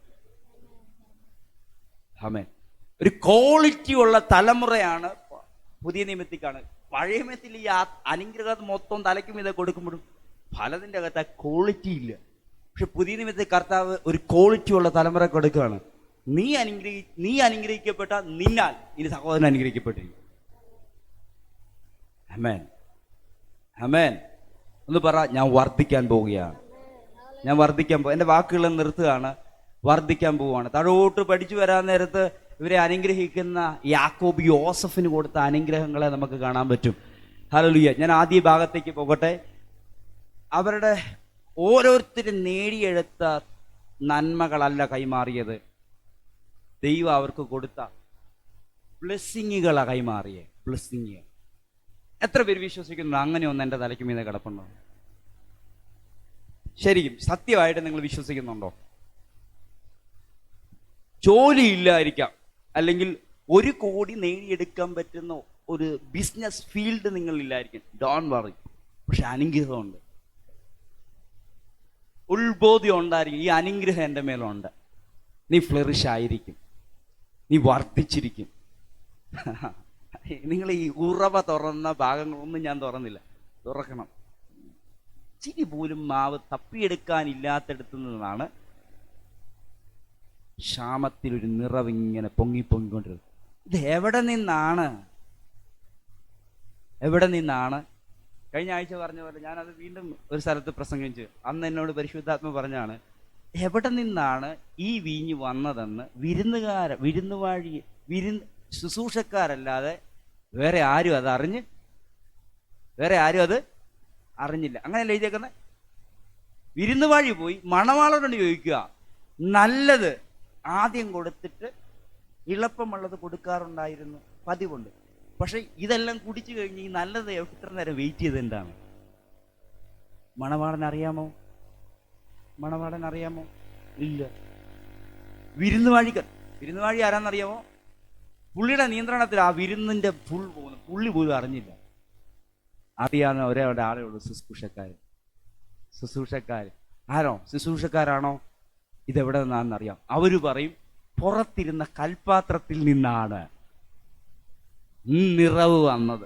ആമേൻ. ഒരു ക്വാളിറ്റി ഉള്ള തലമുറയാണ് പുതിയ നിയമത്തിക്കാണ്. പഴയ നിയമത്തിൽ ഈ അനുഗ്രഹം മൊത്തം തലയ്ക്കും ഇത് കൊടുക്കുമ്പോഴും ഫലത്തിന്റെ അകത്ത് ആ ക്വാളിറ്റി ഇല്ല. പക്ഷെ പുതിയ നിയമത്തിൽ കർത്താവ് ഒരു ക്വാളിറ്റി ഉള്ള തലമുറ കൊടുക്കുകയാണ്. നീ അനുഗ്രഹിക്കപ്പെട്ട നിന്നാൽ ഇനി സഹോദരൻ അനുഗ്രഹിക്കപ്പെട്ടിരിക്കും. ആമേൻ, ആമേൻ. ഒന്ന് പറ, ഞാൻ വർദ്ധിക്കാൻ പോവുകയാണ്. എൻ്റെ വാക്കുകൾ നിർത്തുകയാണ്. വർദ്ധിക്കാൻ പോവുകയാണ്. താഴോട്ട് പഠിച്ചു വരാൻ നേരത്ത് ഇവരെ അനുഗ്രഹിക്കുന്ന യാക്കോബ് യോസഫിന് കൊടുത്ത അനുഗ്രഹങ്ങളെ നമുക്ക് കാണാൻ പറ്റും. ഹല്ലേലൂയ. ഞാൻ ആദ്യ ഭാഗത്തേക്ക് പോകട്ടെ. അവരുടെ ഓരോരുത്തരും നേടിയെടുത്ത നന്മകളല്ല കൈമാറിയത്, ദൈവം അവർക്ക് കൊടുത്ത ബ്ലെസ്സിങ്ങുകളാണ് കൈമാറിയത്. ബ്ലെസ്സിങ്ങുകൾ. എത്ര പേര് വിശ്വസിക്കുന്നു അങ്ങനെ ഒന്ന് എൻ്റെ തലയ്ക്ക് മീതെ കിടപ്പുണ്ടോ? ശരിക്കും സത്യമായിട്ട് നിങ്ങൾ വിശ്വസിക്കുന്നുണ്ടോ? ജോലി ഇല്ലായിരിക്കാം, അല്ലെങ്കിൽ 1 കോടി നേടിയെടുക്കാൻ പറ്റുന്ന ഒരു ബിസിനസ് ഫീൽഡ് നിങ്ങളില്ലായിരിക്കും. Don't worry. പക്ഷെ അനുഗ്രഹമുണ്ട്, ഉത്ബോധ്യം ഉണ്ടായിരിക്കും. ഈ അനുഗ്രഹം എൻ്റെ മേലുണ്ട്. നീ ഫ്ലറിഷ് ആയിരിക്കും, നീ വർദ്ധിച്ചിരിക്കും. നിങ്ങൾ ഈ ഉറവ തുറന്ന ഭാഗങ്ങളൊന്നും ഞാൻ തുറന്നില്ല. തുറക്കണം. ഇച്ചിരി പോലും മാവ് തപ്പിയെടുക്കാനില്ലാത്തടത്തു നിന്നാണ് ക്ഷാമത്തിലൊരു നിറവിങ്ങനെ പൊങ്ങിക്കൊണ്ടിരുന്നത്. ഇത് എവിടെ നിന്നാണ്? കഴിഞ്ഞ ആഴ്ച പറഞ്ഞ പോലെ ഞാനത് വീണ്ടും ഒരു സ്ഥലത്ത് പ്രസംഗിച്ച് അന്ന് എന്നോട് പരിശുദ്ധാത്മ പറഞ്ഞാണ്, എവിടെ നിന്നാണ് ഈ വീഞ്ഞ് വന്നതെന്ന് ശുശ്രൂഷക്കാരല്ലാതെ വേറെ ആരും അത് അറിഞ്ഞില്ല. അങ്ങനെയല്ല എഴുതിയേക്കുന്നത്. വിരുന്നുവാഴി പോയി മണവാളനോട് ചോദിക്കുക, നല്ലത് ആദ്യം കൊടുത്തിട്ട് ഇളപ്പമുള്ളത് കൊടുക്കാറുണ്ടായിരുന്നു, പതിവുണ്ട്. പക്ഷെ ഇതെല്ലാം കുടിച്ചു കഴിഞ്ഞ് ഈ നല്ലത് എത്ര നേരം വെയിറ്റ് ചെയ്ത് എന്താണ്? മണവാളൻ അറിയാമോ? ഇല്ല. വിരുന്നുവാഴി ആരാന്നറിയാമോ? പുള്ളിയുടെ നിയന്ത്രണത്തിൽ ആ വിരുന്നിന്റെ പുള്ളി പോലും അറിഞ്ഞില്ല. അറിയാവുന്ന ഒരേ ആളേ ഉള്ളൂ, ശുശ്രൂഷക്കാർ. ആരോ ശുശ്രൂഷക്കാരാണോ? ഇതെവിടെ നിന്നാണെന്നറിയാം. അവര് പറയും, പുറത്തിരുന്ന കൽപാത്രത്തിൽ നിന്നാണ് നിറവ് വന്നത്.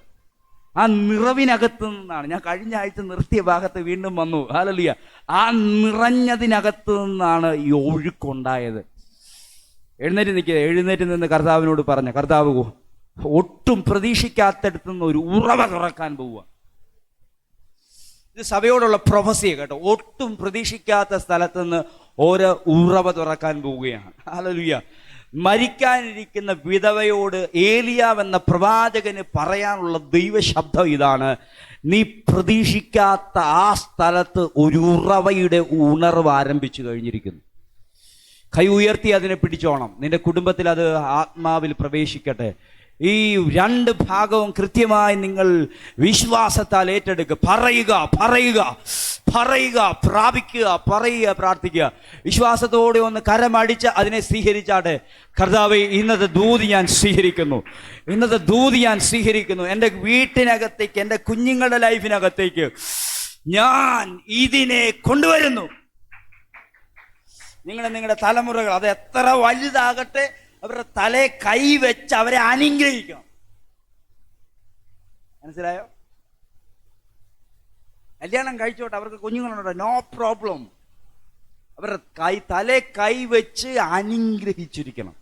ആ നിറവിനകത്ത് നിന്നാണ്. ഞാൻ കഴിഞ്ഞ ആഴ്ച നിർത്തിയ ഭാഗത്ത് വീണ്ടും വന്നു. ഹല്ലേലൂയ. ആ നിറഞ്ഞതിനകത്ത് നിന്നാണ് ഈ ഒഴുക്കുണ്ടായത്. എഴുന്നേറ്റ് നിന്ന് കർത്താവിനോട് പറഞ്ഞ, കർത്താവ് ഒട്ടും പ്രതീക്ഷിക്കാത്തടത്തു നിന്ന് ഒരു ഉറവ തുറക്കാൻ പോവുക. ഇത് സഭയോടുള്ള പ്രൊഫസിയെ കേട്ടോ. ഒട്ടും പ്രതീക്ഷിക്കാത്ത സ്ഥലത്ത് നിന്ന് ഓരോ ഉറവ തുറക്കാൻ പോവുകയാണ്. ഹല്ലേലൂയ. മരിക്കാനിരിക്കുന്ന വിധവയോട് ഏലിയാവെന്ന പ്രവാചകന് പറയാനുള്ള ദൈവശബ്ദം ഇതാണ്: നീ പ്രതീക്ഷിക്കാത്ത ആ സ്ഥലത്ത് ഒരു ഉറവയുടെ ഉണർവ് ആരംഭിച്ചു കഴിഞ്ഞിരിക്കുന്നു. കൈ ഉയർത്തി അതിനെ പിടിച്ചോണം. നിന്റെ കുടുംബത്തിൽ അത് ആത്മാവിൽ പ്രവേശിക്കട്ടെ. ഈ രണ്ട് ഭാഗവും കൃത്യമായി നിങ്ങൾ വിശ്വാസത്താൽ ഏറ്റെടുക്കുക. പറയുക, പറയുക, പറയുക, പ്രാപിക്കുക, പറയുക, പ്രാർത്ഥിക്കുക. വിശ്വാസത്തോടെ ഒന്ന് കരമടിച്ച് അതിനെ സ്വീകരിച്ചാട്ടെ. കർത്താവേ, ഇന്നത്തെ ദൂത് ഞാൻ സ്വീകരിക്കുന്നു, ഇന്നത്തെ ദൂത് ഞാൻ സ്വീകരിക്കുന്നു. എൻ്റെ വീട്ടിനകത്തേക്ക്, എൻ്റെ കുഞ്ഞുങ്ങളുടെ ലൈഫിനകത്തേക്ക് ഞാൻ ഇതിനെ കൊണ്ടുവരുന്നു. നിങ്ങളുടെ തലമുറകൾ അത് എത്ര വലുതാകട്ടെ, അവരുടെ തലയെ കൈവച്ച് അവരെ അനുഗ്രഹിക്കണം. മനസ്സിലായോ? കല്യാണം കഴിച്ചോട്ടെ, അവർക്ക് കുഞ്ഞുങ്ങളുണ്ടോ, നോ പ്രോബ്ലം. അവരുടെ തലയെ കൈവച്ച് അനുഗ്രഹിച്ചിരിക്കണം.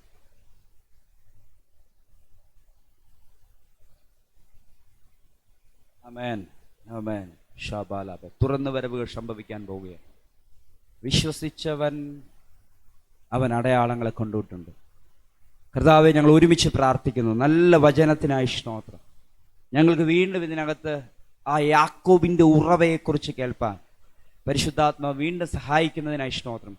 ആമേൻ, ആമേൻ. ശബാലാബ. തുറന്നു വരവുകൾ സംഭവിക്കാൻ പോവുകയാണ്. വിശ്വസിച്ചവൻ അവൻ അടയാളങ്ങളെ കൊണ്ടുവിട്ടുണ്ട്. കർത്താവെ, ഞങ്ങൾ ഒരുമിച്ച് പ്രാർത്ഥിക്കുന്നു. നല്ല വചനത്തിനായി സ്തോത്രം. ഞങ്ങൾക്ക് വീണ്ടും ഇതിനകത്ത് ആ യാക്കോബിന്റെ ഉറവയെക്കുറിച്ച് കേൾപ്പാൻ പരിശുദ്ധാത്മാവ് വീണ്ടും സഹായിക്കുന്നതിനായി സ്തോത്രം.